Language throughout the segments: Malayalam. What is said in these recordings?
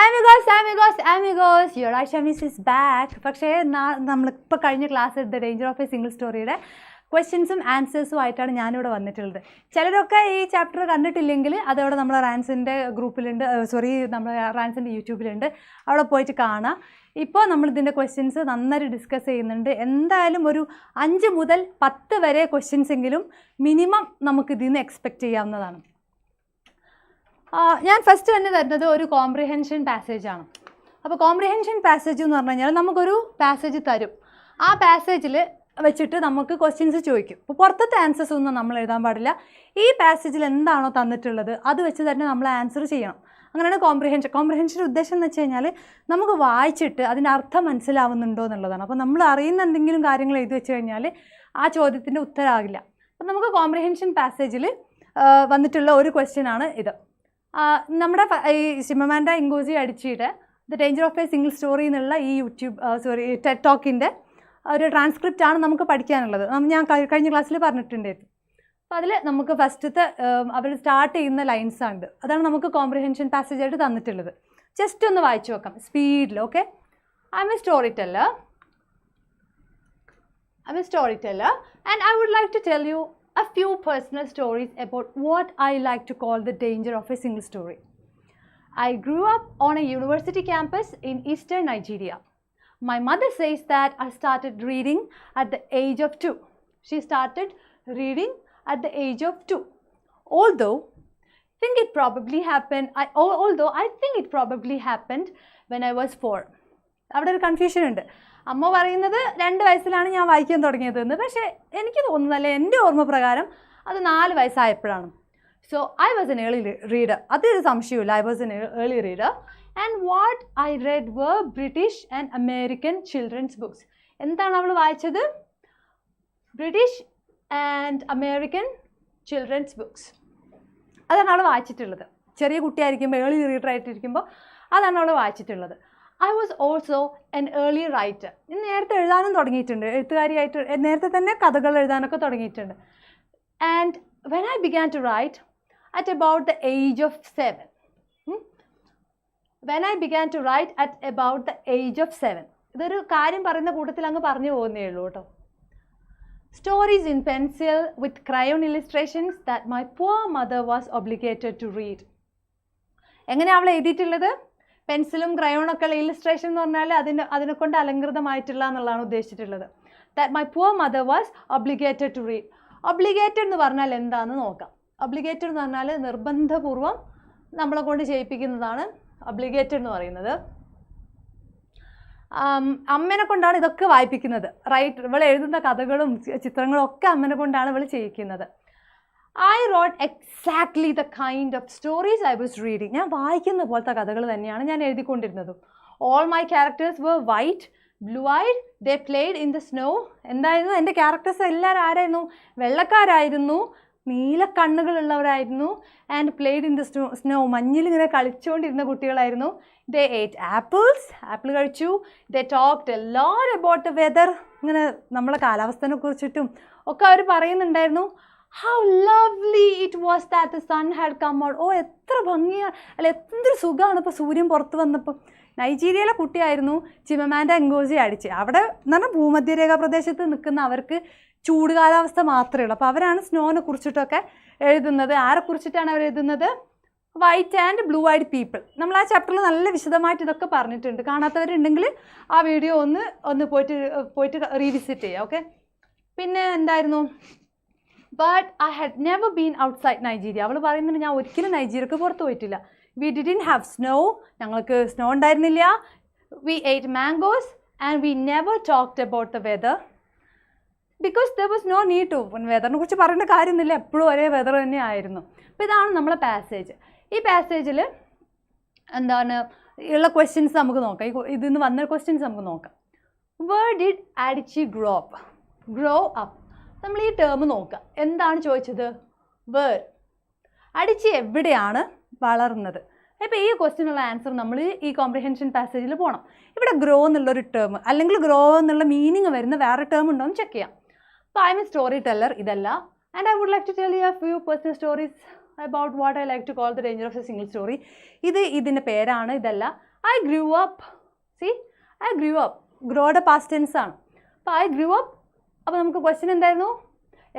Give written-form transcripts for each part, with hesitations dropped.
Amigos, your Aysha Miss is back. പക്ഷേ നമ്മളിപ്പോൾ കഴിഞ്ഞ class the danger of a single സ്റ്റോറിയുടെ ക്വസ്റ്റ്യൻസും ആൻസേഴ്സും ആയിട്ടാണ് ഞാനിവിടെ വന്നിട്ടുള്ളത്. ചിലരൊക്കെ ഈ ചാപ്റ്റർ കണ്ടിട്ടില്ലെങ്കിൽ അതവിടെ നമ്മളെ റാൻസിൻ്റെ ഗ്രൂപ്പിലുണ്ട്, നമ്മളെ റാൻസിൻ്റെ യൂട്യൂബിലുണ്ട്, അവിടെ പോയിട്ട് കാണാം. ഇപ്പോൾ നമ്മളിതിൻ്റെ ക്വസ്റ്റ്യൻസ് നന്നായി ഡിസ്കസ് ചെയ്യുന്നുണ്ട്. എന്തായാലും ഒരു 5 മുതൽ 10 വരെ ക്വസ്റ്റ്യൻസ് എങ്കിലും മിനിമം നമുക്ക് ഇതിൽ നിന്ന് എക്സ്പെക്റ്റ് ചെയ്യാവുന്നതാണ്. ഞാൻ ഫസ്റ്റ് തന്നെ തരുന്നത് ഒരു കോംപ്രിഹെൻഷൻ പാസേജാണ്. അപ്പോൾ കോംപ്രിഹെൻഷൻ പാസേജ് എന്ന് പറഞ്ഞു കഴിഞ്ഞാൽ നമുക്കൊരു പാസേജ് തരും. ആ പാസേജിൽ വെച്ചിട്ട് നമുക്ക് ക്വസ്റ്റ്യൻസ് ചോദിക്കും. അപ്പോൾ പുറത്തത്തെ ആൻസേഴ്സ് ഒന്നും നമ്മൾ എഴുതാൻ പാടില്ല. ഈ പാസേജിൽ എന്താണോ തന്നിട്ടുള്ളത് അത് വെച്ച് തന്നെ നമ്മൾ ആൻസർ ചെയ്യണം. അങ്ങനെയാണ് കോംപ്രിഹെൻഷൻ്റെ ഉദ്ദേശം എന്ന് വെച്ച് കഴിഞ്ഞാൽ നമുക്ക് വായിച്ചിട്ട് അതിൻ്റെ അർത്ഥം മനസ്സിലാവുന്നുണ്ടോ എന്നുള്ളതാണ്. അപ്പോൾ നമ്മൾ അറിയുന്ന എന്തെങ്കിലും കാര്യങ്ങൾ എഴുതി വെച്ച് കഴിഞ്ഞാൽ ആ ചോദ്യത്തിൻ്റെ ഉത്തരമാകില്ല. അപ്പോൾ നമുക്ക് കോംപ്രിഹെൻഷൻ പാസേജിൽ വന്നിട്ടുള്ള ഒരു ക്വസ്റ്റ്യനാണ് ഇത്. നമ്മുടെ ഈ സിമമാൻഡ ഇംഗോസി അടിച്ചിട്ട് the danger of a single story എന്നുള്ള ഈ ടെഡ് ടോക്കിൻ്റെ ഒരു ട്രാൻസ്ക്രിപ്റ്റാണ് നമുക്ക് പഠിക്കാനുള്ളത്. ഞാൻ കഴിഞ്ഞ ക്ലാസ്സിൽ പറഞ്ഞിട്ടുണ്ടായിരുന്നു. അപ്പോൾ അതിൽ നമുക്ക് ഫസ്റ്റത്തെ അവർ സ്റ്റാർട്ട് ചെയ്യുന്ന ലൈൻസാണിത്. അതാണ് നമുക്ക് കോംപ്രിഹെൻഷൻ പാസേജായിട്ട് തന്നിട്ടുള്ളത്. ജസ്റ്റ് ഒന്ന് വായിച്ചു വെക്കാം സ്പീഡിൽ. Okay, I am a story teller and I would like to tell you a few personal stories about what I like to call the danger of a single story. I grew up on a university campus in eastern Nigeria. My mother says that I started reading at the age of 2. She started reading at the age of 2. Although I think it probably happened when I was 4. അവിടെ ഒരു കൺഫ്യൂഷൻ ഉണ്ട്. അമ്മ പറയുന്നത് 2 വയസ്സിലാണ് ഞാൻ വായിക്കാൻ തുടങ്ങിയതെന്ന്. പക്ഷേ എനിക്ക് തോന്നുന്നല്ലേ, എൻ്റെ ഓർമ്മ പ്രകാരം അത് 4 വയസ്സായപ്പോഴാണ്. So I was an early reader. അതൊരു സംശയമില്ല. I was an early reader and what I read were British and American children's books. എന്താണ് അവൾ വായിച്ചത്? British and American children's books. അതാണ് അവൾ വായിച്ചിട്ടുള്ളത്. ചെറിയ കുട്ടിയായിരിക്കുമ്പോൾ, ഏർലി റീഡർ ആയിട്ടിരിക്കുമ്പോൾ അതാണ് അവൾ വായിച്ചിട്ടുള്ളത്. I was also an early writer. ഞാൻ നേരത്തെ എഴുതാനും തുടങ്ങിയിട്ടുണ്ട്. എഴുത്തുകാരിയായിട്ട് നേരത്തെ തന്നെ കഥകൾ എഴുതാനൊക്കെ തുടങ്ങിയിട്ടുണ്ട്. And when I began to write at about the age of 7. ഇതൊരു കാര്യം പറയുന്ന കൂട്ടത്തിൽ അങ്ങ് പറഞ്ഞു പോകുന്നേ ഉള്ളൂ കേട്ടോ. Stories in pencil with crayon illustrations that my poor mother was obligated to read. എങ്ങനെ അവൾ എഴുതിയിട്ടുള്ളത്? പെൻസിലും ക്രയോണൊക്കെ ഇല്ലുസ്ട്രേഷൻ എന്ന് പറഞ്ഞാൽ അതിനെ കൊണ്ട് അലങ്കൃതമായിട്ടുള്ള എന്നുള്ളതാണ് ഉദ്ദേശിച്ചിട്ടുള്ളത്. That my poor mother was obligated to read. Obligated എന്ന് പറഞ്ഞാൽ എന്താണെന്ന് നോക്കാം. ഒബ്ലിഗേറ്റഡ് എന്ന് പറഞ്ഞാൽ നിർബന്ധപൂർവം നമ്മളെ കൊണ്ട് ചെയ്യിപ്പിക്കുന്നതാണ് ഒബ്ലിഗേറ്റഡ് എന്ന് പറയുന്നത്. അമ്മേനെ കൊണ്ടാണ് ഇതൊക്കെ വായിപ്പിക്കുന്നത്. ഇവൾ എഴുതുന്ന കഥകളും ചിത്രങ്ങളും ഒക്കെ അമ്മേനെ കൊണ്ടാണ് ഇവൾ ചെയ്യിക്കുന്നത്. I wrote exactly the kind of stories I was reading. ഞാൻ വായിക്കുന്ന പോലത്തെ കഥകൾ തന്നെയാണ് ഞാൻ എഴുതിക്കൊണ്ടിരുന്നത്. All my characters were white, blue-eyed. They played in the snow. എന്തായിരുന്നു എൻ്റെ ക്യാരക്ടേഴ്സ്? എല്ലാവരും ആരായിരുന്നു? വെള്ളക്കാരായിരുന്നു, നീല കണ്ണുകളുള്ളവരായിരുന്നു. And played in the snow. മഞ്ഞിൽ ഇങ്ങനെ കളിച്ചുകൊണ്ടിരുന്ന കുട്ടികളായിരുന്നു. They ate apples. ആപ്പിൾ കഴിച്ചു. They talked a lot about the weather. ഇങ്ങനെ നമ്മളെ കാലാവസ്ഥയെ കുറിച്ചിട്ടും ഒക്കെ അവർ പറയുന്നുണ്ടായിരുന്നു. How lovely it was that the sun had come out. എത്ര ഭംഗിയാണ്, അല്ല എന്തൊരു സുഖമാണ് ഇപ്പോൾ സൂര്യൻ പുറത്ത് വന്നപ്പോൾ. നൈജീരിയയിലെ കുട്ടിയായിരുന്നു ചിമമാൻഡ ഇംഗോസി അടിച്ച്. അവിടെ എന്ന് പറഞ്ഞാൽ ഭൂമധ്യരേഖാ പ്രദേശത്ത് നിൽക്കുന്ന അവർക്ക് ചൂട് കാലാവസ്ഥ മാത്രമേ ഉള്ളൂ. അപ്പോൾ അവരാണ് സ്നോനെ കുറിച്ചിട്ടൊക്കെ എഴുതുന്നത്. ആരെക്കുറിച്ചിട്ടാണ് അവർ എഴുതുന്നത്? White and blue eyed people. നമ്മൾ ആ ചാപ്റ്ററിൽ നല്ല വിശദമായിട്ട് ഇതൊക്കെ പറഞ്ഞിട്ടുണ്ട്. കാണാത്തവരുണ്ടെങ്കിൽ ആ വീഡിയോ ഒന്ന് പോയിട്ട് റീവിസിറ്റ് ചെയ്യുക. ഓക്കെ, പിന്നെ എന്തായിരുന്നു? But I had never been outside Nigeria. അവൾ പറയുന്നുണ്ട് ഞാൻ ഒരിക്കലും നൈജീരിയക്ക് പുറത്ത് പോയിട്ടില്ല. We didn't have snow. ഞങ്ങൾക്ക് സ്നോ ഉണ്ടായിരുന്നില്ല. We ate mangoes and we never talked about the weather because there was no need to. വെതറിനെ കുറിച്ച് പറയേണ്ട കാര്യമൊന്നുമില്ല, എപ്പോഴും ഒരേ വെതർ തന്നെ ആയിരുന്നു. അപ്പോൾ ഇതാണ് നമ്മളെ പാസേജ്. ഈ പാസേജിൽ എന്താണ് ഉള്ള ക്വസ്റ്റ്യൻസ് നമുക്ക് നോക്കാം. ഇതിൽ നിന്ന് വന്ന ക്വസ്റ്റ്യൻസ് നമുക്ക് നോക്കാം. Where did Adichie grow up? നമ്മൾ ഈ ടേം നോക്കുക. എന്താണ് ചോദിച്ചത്? വേർ. അടിച്ചി എവിടെയാണ് വളർന്നത്? അപ്പോൾ ഈ ക്വസ്റ്റ്യനുള്ള ആൻസർ നമ്മൾ ഈ കോംപ്രിഹെൻഷൻ പാസേജിൽ പോകണം. ഇവിടെ ഗ്രോ എന്നുള്ളൊരു ടേം അല്ലെങ്കിൽ ഗ്രോ എന്നുള്ള മീനിങ് വരുന്ന വേറെ ടേം ഉണ്ടോ എന്ന് ചെക്ക് ചെയ്യാം. അപ്പോൾ I am a storyteller ഇതല്ല. And I would like to tell you a few personal stories about what I like to call the danger of a single story. ഇതിൻ്റെ പേരാണ്, ഇതല്ല. I grew up. See, I grew up. Growയുടെ past tense ആണ്. അപ്പോൾ I grew up. അപ്പോൾ നമുക്ക് ക്വസ്റ്റ്യൻ എന്തായിരുന്നു?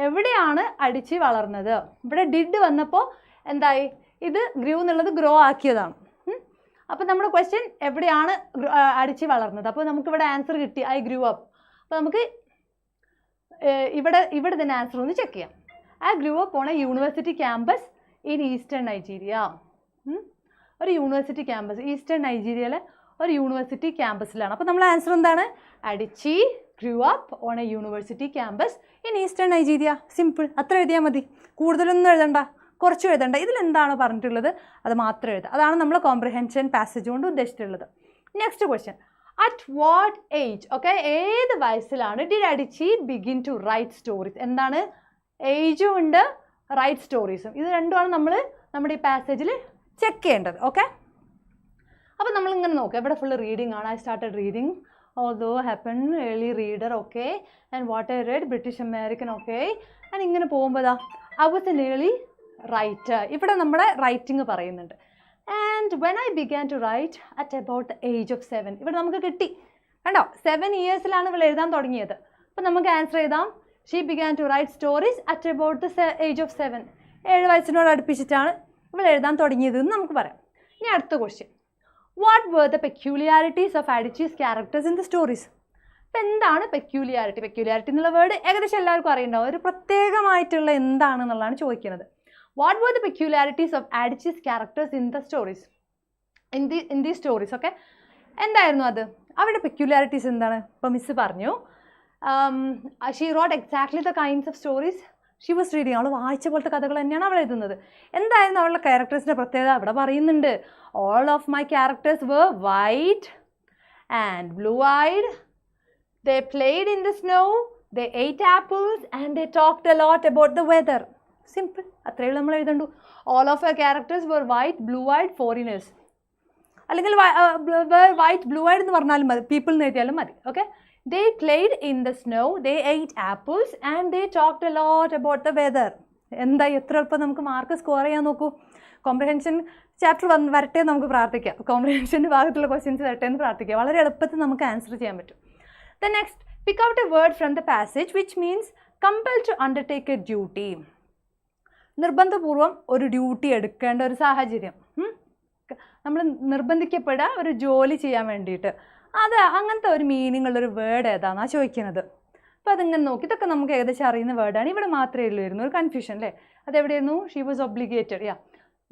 എവിടെയാണ് അടിച്ച് വളർന്നത്? ഇവിടെ ഡിഡ് വന്നപ്പോൾ എന്തായി? ഇത് ഗ്രൂ എന്നുള്ളത് ഗ്രോ ആക്കിയതാണ്. അപ്പോൾ നമ്മുടെ ക്വസ്റ്റ്യൻ എവിടെയാണ് അടിച്ച് വളർന്നത്? അപ്പോൾ നമുക്കിവിടെ ആൻസർ കിട്ടി, ഐ ഗ്രൂ അപ്പ്. അപ്പോൾ നമുക്ക് ഇവിടെ തന്നെ ആൻസർ ഒന്ന് ചെക്ക് ചെയ്യാം. I grew up on a university campus in eastern Nigeria. ഒരു യൂണിവേഴ്സിറ്റി ക്യാമ്പസ്, ഈസ്റ്റേൺ നൈജീരിയയിലെ ഒരു യൂണിവേഴ്സിറ്റി ക്യാമ്പസിലാണ്. അപ്പോൾ നമ്മൾ ആൻസർ എന്താണ്? Adichie grew up on a university campus in eastern Nigeria. Simple, അത്ര എഴുതിയാൽ മതി, കൂടുതലൊന്നും എഴുതണ്ട, കുറച്ച് എഴുതണ്ട. ഇതിലെന്താണോ പറഞ്ഞിട്ടുള്ളത് അത് മാത്രം എഴുതുക. അതാണ് നമ്മൾ കോംപ്രിഹെൻഷൻ പാസേജ് കൊണ്ട് ഉദ്ദേശിച്ചിട്ടുള്ളത്. Next question, at what age, okay, ഏത് വയസ്സിലാണ് did Adichie begin to write stories? എന്താണ്? ഏജും ഉണ്ട്, റൈറ്റ് സ്റ്റോറീസും. ഇത് രണ്ടുമാണ് നമ്മൾ നമ്മുടെ ഈ പാസേജിൽ ചെക്ക് ചെയ്യേണ്ടത്. ഓക്കെ, അപ്പോൾ നമ്മളിങ്ങനെ നോക്കാം. ഇവിടെ ഫുള്ള് റീഡിംഗ് ആണ്. I started reading although happened early reader, okay, and what I read British American, okay, and ഇങ്ങനെ പോകുമ്പോൾ I was an early writer. ഇവിടെ നമ്മുടെ റൈറ്റിംഗ് പറയുന്നുണ്ട്. And when I began to write at about the age of 7. ഇവിടെ നമുക്ക് കിട്ടി, കണ്ടോ, 7 ഇയേഴ്സിലാണ് ഇവൾ എഴുതാൻ തുടങ്ങിയത്. അപ്പോൾ നമുക്ക് ആൻസർ എഴുതാം, she began to write stories at about the age of 7. 7 വയസ്സിനോട് അടുപ്പിച്ചിട്ടാണ് ഇവൾ എഴുതാൻ തുടങ്ങിയത് എന്ന് നമുക്ക് പറയാം. ഇനി അടുത്ത question, what were the peculiarities of Adichie's characters in the stories? അപ്പോൾ എന്താണ് പെക്യൂലിയാരിറ്റി? പെക്യൂലിയാരിറ്റി എന്നുള്ള വേർഡ് ഏകദേശം എല്ലാവർക്കും അറിയുന്നുണ്ടാവും. ഒരു പ്രത്യേകമായിട്ടുള്ള എന്താണെന്നുള്ളതാണ് ചോദിക്കുന്നത്. What were the peculiarities of Adichie's characters in the stories? In these stories, okay? എന്തായിരുന്നു അത്? അവരുടെ പെക്യൂലിയാരിറ്റീസ് എന്താണ്? ഇപ്പോൾ മിസ് പറഞ്ഞു, she wrote exactly the kinds of stories she was reading. അവൾ വായിച്ച പോലത്തെ കഥകൾ തന്നെയാണ് അവൾ എഴുതുന്നത്. എന്തായിരുന്നു അവളുടെ ക്യാരക്ടേഴ്സിൻ്റെ പ്രത്യേകത? അവിടെ പറയുന്നുണ്ട്, all of my characters were white and blue-eyed. They played in the snow, they ate apples, and they talked a lot about the weather. Simple. അത്രയേ നമ്മൾ എഴുതണ്ടു. All of our characters were white, blue-eyed foreigners. അല്ലെങ്കിൽ വൈറ്റ് ബ്ലൂ-eyed എന്ന് പറഞ്ഞാലും മതി, പീപ്പിൾ എന്ന് എഴുതിയാലും മതി. Okay, they played in the snow, they ate apples, and they talked a lot about the weather. എന്താ എത്ര എളുപ്പം നമുക്ക് മാർക്ക് സ്കോർ ചെയ്യാൻ നോക്കൂ. കോംപ്രിഹെൻഷൻ ചാപ്റ്റർ വരട്ടെ നമുക്ക് പ്രാർത്ഥിക്കാം. കോംപ്രിഹെൻഷൻ്റെ ഭാഗത്തുള്ള ക്വസ്റ്റ്യൻസ് വരട്ടെ എന്ന് പ്രാർത്ഥിക്കാം. വളരെ എളുപ്പത്തിൽ നമുക്ക് ആൻസർ ചെയ്യാൻ പറ്റും. The next, pick out a word from the passage which means compel to undertake a duty. നിർബന്ധപൂർവം ഒരു ഡ്യൂട്ടി എടുക്കേണ്ട ഒരു സാഹചര്യം, നമ്മൾ നിർബന്ധിക്കപ്പെടുക ഒരു ജോലി ചെയ്യാൻ വേണ്ടിയിട്ട്, അത് അങ്ങനത്തെ ഒരു മീനിങ് ഉള്ളൊരു വേർഡ് ഏതാണെന്നാണ് ചോദിക്കുന്നത്. അപ്പോൾ അതിങ്ങനെ നോക്കി, ഇതൊക്കെ നമുക്ക് ഏകദേശം അറിയുന്ന വേർഡാണ്. ഇവിടെ മാത്രമേ ഉള്ളൂ ഒരു കൺഫ്യൂഷൻ അല്ലേ? അതെവിടെയായിരുന്നു? She was obligated. Yeah,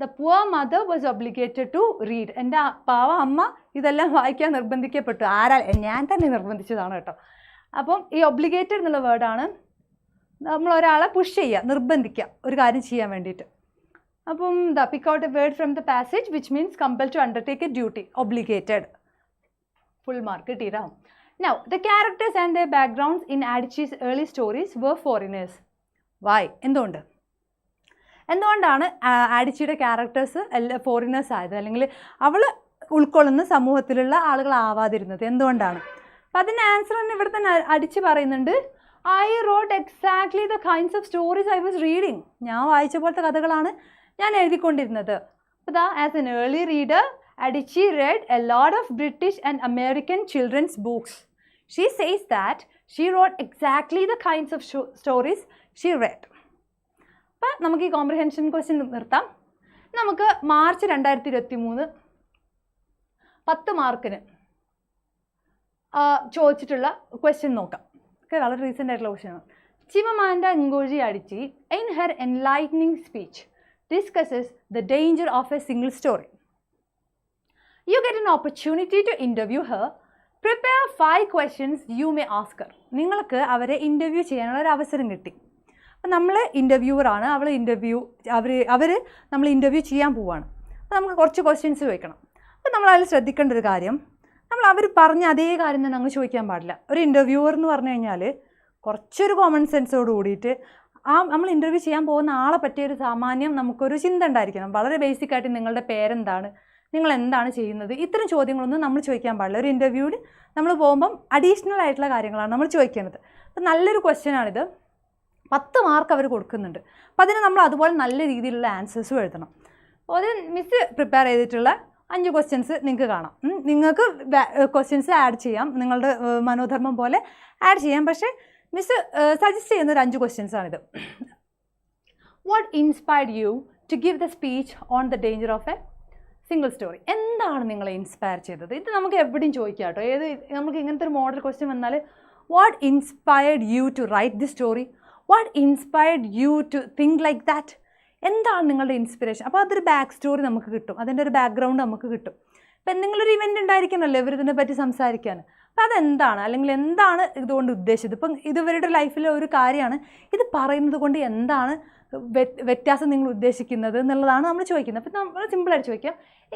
the poor mother was obligated to read. എൻ്റെ പാവ അമ്മ ഇതെല്ലാം വായിക്കാൻ നിർബന്ധിക്കപ്പെട്ടു. ഞാൻ തന്നെ നിർബന്ധിച്ചതാണ് കേട്ടോ. അപ്പം ഈ ഒബ്ലിഗേറ്റഡ് എന്നുള്ള വേർഡാണ് നമ്മൾ ഒരാളെ പുഷ് ചെയ്യുക, നിർബന്ധിക്കുക ഒരു കാര്യം ചെയ്യാൻ വേണ്ടിയിട്ട്. അപ്പം the pick out a word from the passage which means compel to undertake a duty, obligated. Full mark കിട്ടിയിട്ടോ. Now, the characters and their backgrounds in Adichie's early stories were foreigners. Why? എന്തുകൊണ്ടാണ് ആഡിച്ചിയുടെ ക്യാരക്ടേഴ്സ് ഫോറിനേഴ്സ് ആയത്, അല്ലെങ്കിൽ അവൾ ഉൾക്കൊള്ളുന്ന സമൂഹത്തിലുള്ള ആളുകളാവാതിരുന്നത് എന്തുകൊണ്ടാണ്? അപ്പം അതിൻ്റെ ആൻസർ തന്നെ ഇവിടെ തന്നെ അടിച്ച് പറയുന്നുണ്ട്. I rote exactly the kinds of stories I was reading. ഞാൻ വായിച്ച പോലത്തെ കഥകളാണ് ഞാൻ എഴുതിക്കൊണ്ടിരുന്നത്. അപ്പോൾ ദാ as an early reader Adichie read a lot of British and American children's books. She says that she wrote exactly the kinds of stories she read. അപ്പോൾ നമുക്ക് ഈ കോംപ്രിഹെൻഷൻ ക്വസ്റ്റ്യൻ നിർത്താം. നമുക്ക് മാർച്ച് 2023 10 മാർക്കിന് ചോദിച്ചിട്ടുള്ള ക്വസ്റ്റ്യൻ നോക്കാം. ഓക്കെ, വളരെ റീസെൻ്റ് ആയിട്ടുള്ള ക്വസ്റ്റ്യനാണ്. Chimamanda Ngozi Adichie in her enlightening speech discusses the danger of a single story. You get an opportunity to interview her. Prepare 5 questions you may ask her. നിങ്ങൾക്ക് അവരെ ഇൻ്റർവ്യൂ ചെയ്യാനുള്ള ഒരു അവസരം കിട്ടി. അപ്പം നമ്മൾ ഇൻ്റർവ്യൂവറാണ്, അവർ നമ്മൾ ഇൻ്റർവ്യൂ ചെയ്യാൻ പോവുകയാണ്. അപ്പോൾ നമുക്ക് കുറച്ച് ക്വസ്റ്റ്യൻസ് ചോദിക്കണം. അപ്പോൾ നമ്മൾ അതിൽ ശ്രദ്ധിക്കേണ്ട ഒരു കാര്യം, അവർ പറഞ്ഞ അതേ കാര്യം തന്നെ അങ്ങ് ചോദിക്കാൻ പാടില്ല. ഒരു ഇൻ്റർവ്യൂവർ എന്ന് പറഞ്ഞു കഴിഞ്ഞാൽ കുറച്ചൊരു കോമൺ സെൻസോട് കൂടിയിട്ട് നമ്മൾ ഇൻ്റർവ്യൂ ചെയ്യാൻ പോകുന്ന ആളെ പറ്റിയൊരു സാമാന്യം നമുക്കൊരു ചിന്ത ഉണ്ടായിരിക്കണം. വളരെ ബേസിക്കായിട്ട് നിങ്ങളുടെ പേരെന്താണ്, നിങ്ങൾ എന്താണ് ചെയ്യുന്നത്, ഇത്തരം ചോദ്യങ്ങളൊന്നും നമ്മൾ ചോദിക്കാൻ പാടില്ല. ഒരു ഇൻ്റർവ്യൂവിൽ നമ്മൾ പോകുമ്പം അഡീഷണൽ ആയിട്ടുള്ള കാര്യങ്ങളാണ് നമ്മൾ ചോദിക്കുന്നത്. അപ്പം നല്ലൊരു ക്വസ്റ്റ്യനാണിത്. 10 മാർക്ക് അവർ കൊടുക്കുന്നുണ്ട്. അപ്പോൾ അതിന് നമ്മൾ അതുപോലെ നല്ല രീതിയിലുള്ള ആൻസേഴ്സും എഴുതണം. അപ്പോൾ അത് മിസ് പ്രിപ്പയർ ചെയ്തിട്ടുള്ള 5 ക്വസ്റ്റ്യൻസ് നിങ്ങൾക്ക് കാണാം. നിങ്ങൾക്ക് ക്വസ്റ്റ്യൻസ് ആഡ് ചെയ്യാം, നിങ്ങളുടെ മനോധർമ്മം പോലെ ആഡ് ചെയ്യാം. പക്ഷേ മിസ് സജസ്റ്റ് ചെയ്യുന്ന ഒരു 5 ക്വസ്റ്റ്യൻസാണിത്. What inspired you to give the speech on the danger of a single story? എന്താണ് നിങ്ങളെ ഇൻസ്പയർ ചെയ്തത്? ഇത് നമുക്ക് എവിടെയും ചോദിക്കാം കേട്ടോ. നമുക്ക് ഇങ്ങനത്തെ ഒരു മോഡൽ ക്വസ്റ്റ്യൻ വന്നാൽ what inspired you to write the story, what inspired you to think like that, എന്താണ് നിങ്ങളുടെ ഇൻസ്പിറേഷൻ? അപ്പോൾ അതൊരു ബാക്ക് സ്റ്റോറി നമുക്ക് കിട്ടും, അതിൻ്റെ ഒരു ബാക്ക്ഗ്രൗണ്ട് നമുക്ക് കിട്ടും. ഇപ്പം എന്തെങ്കിലും ഒരു ഇവൻ്റ് ഉണ്ടായിരിക്കണമല്ലോ ഇവരിതിനെ പറ്റി സംസാരിക്കാൻ. അപ്പോൾ അതെന്താണ്, അല്ലെങ്കിൽ എന്താണ് ഇതുകൊണ്ട് ഉദ്ദേശിച്ചത്? ഇപ്പം ഇത് ഇവരുടെ ലൈഫിലെ ഒരു കാര്യമാണ്, ഇത് പറയുന്നത് കൊണ്ട് എന്താണ് വ്യത്യാസം നിങ്ങൾ ഉദ്ദേശിക്കുന്നത് എന്നുള്ളതാണ് നമ്മൾ ചോദിക്കുന്നത്. അപ്പം നമ്മൾ സിമ്പിളായിട്ട് ചോദിക്കാം,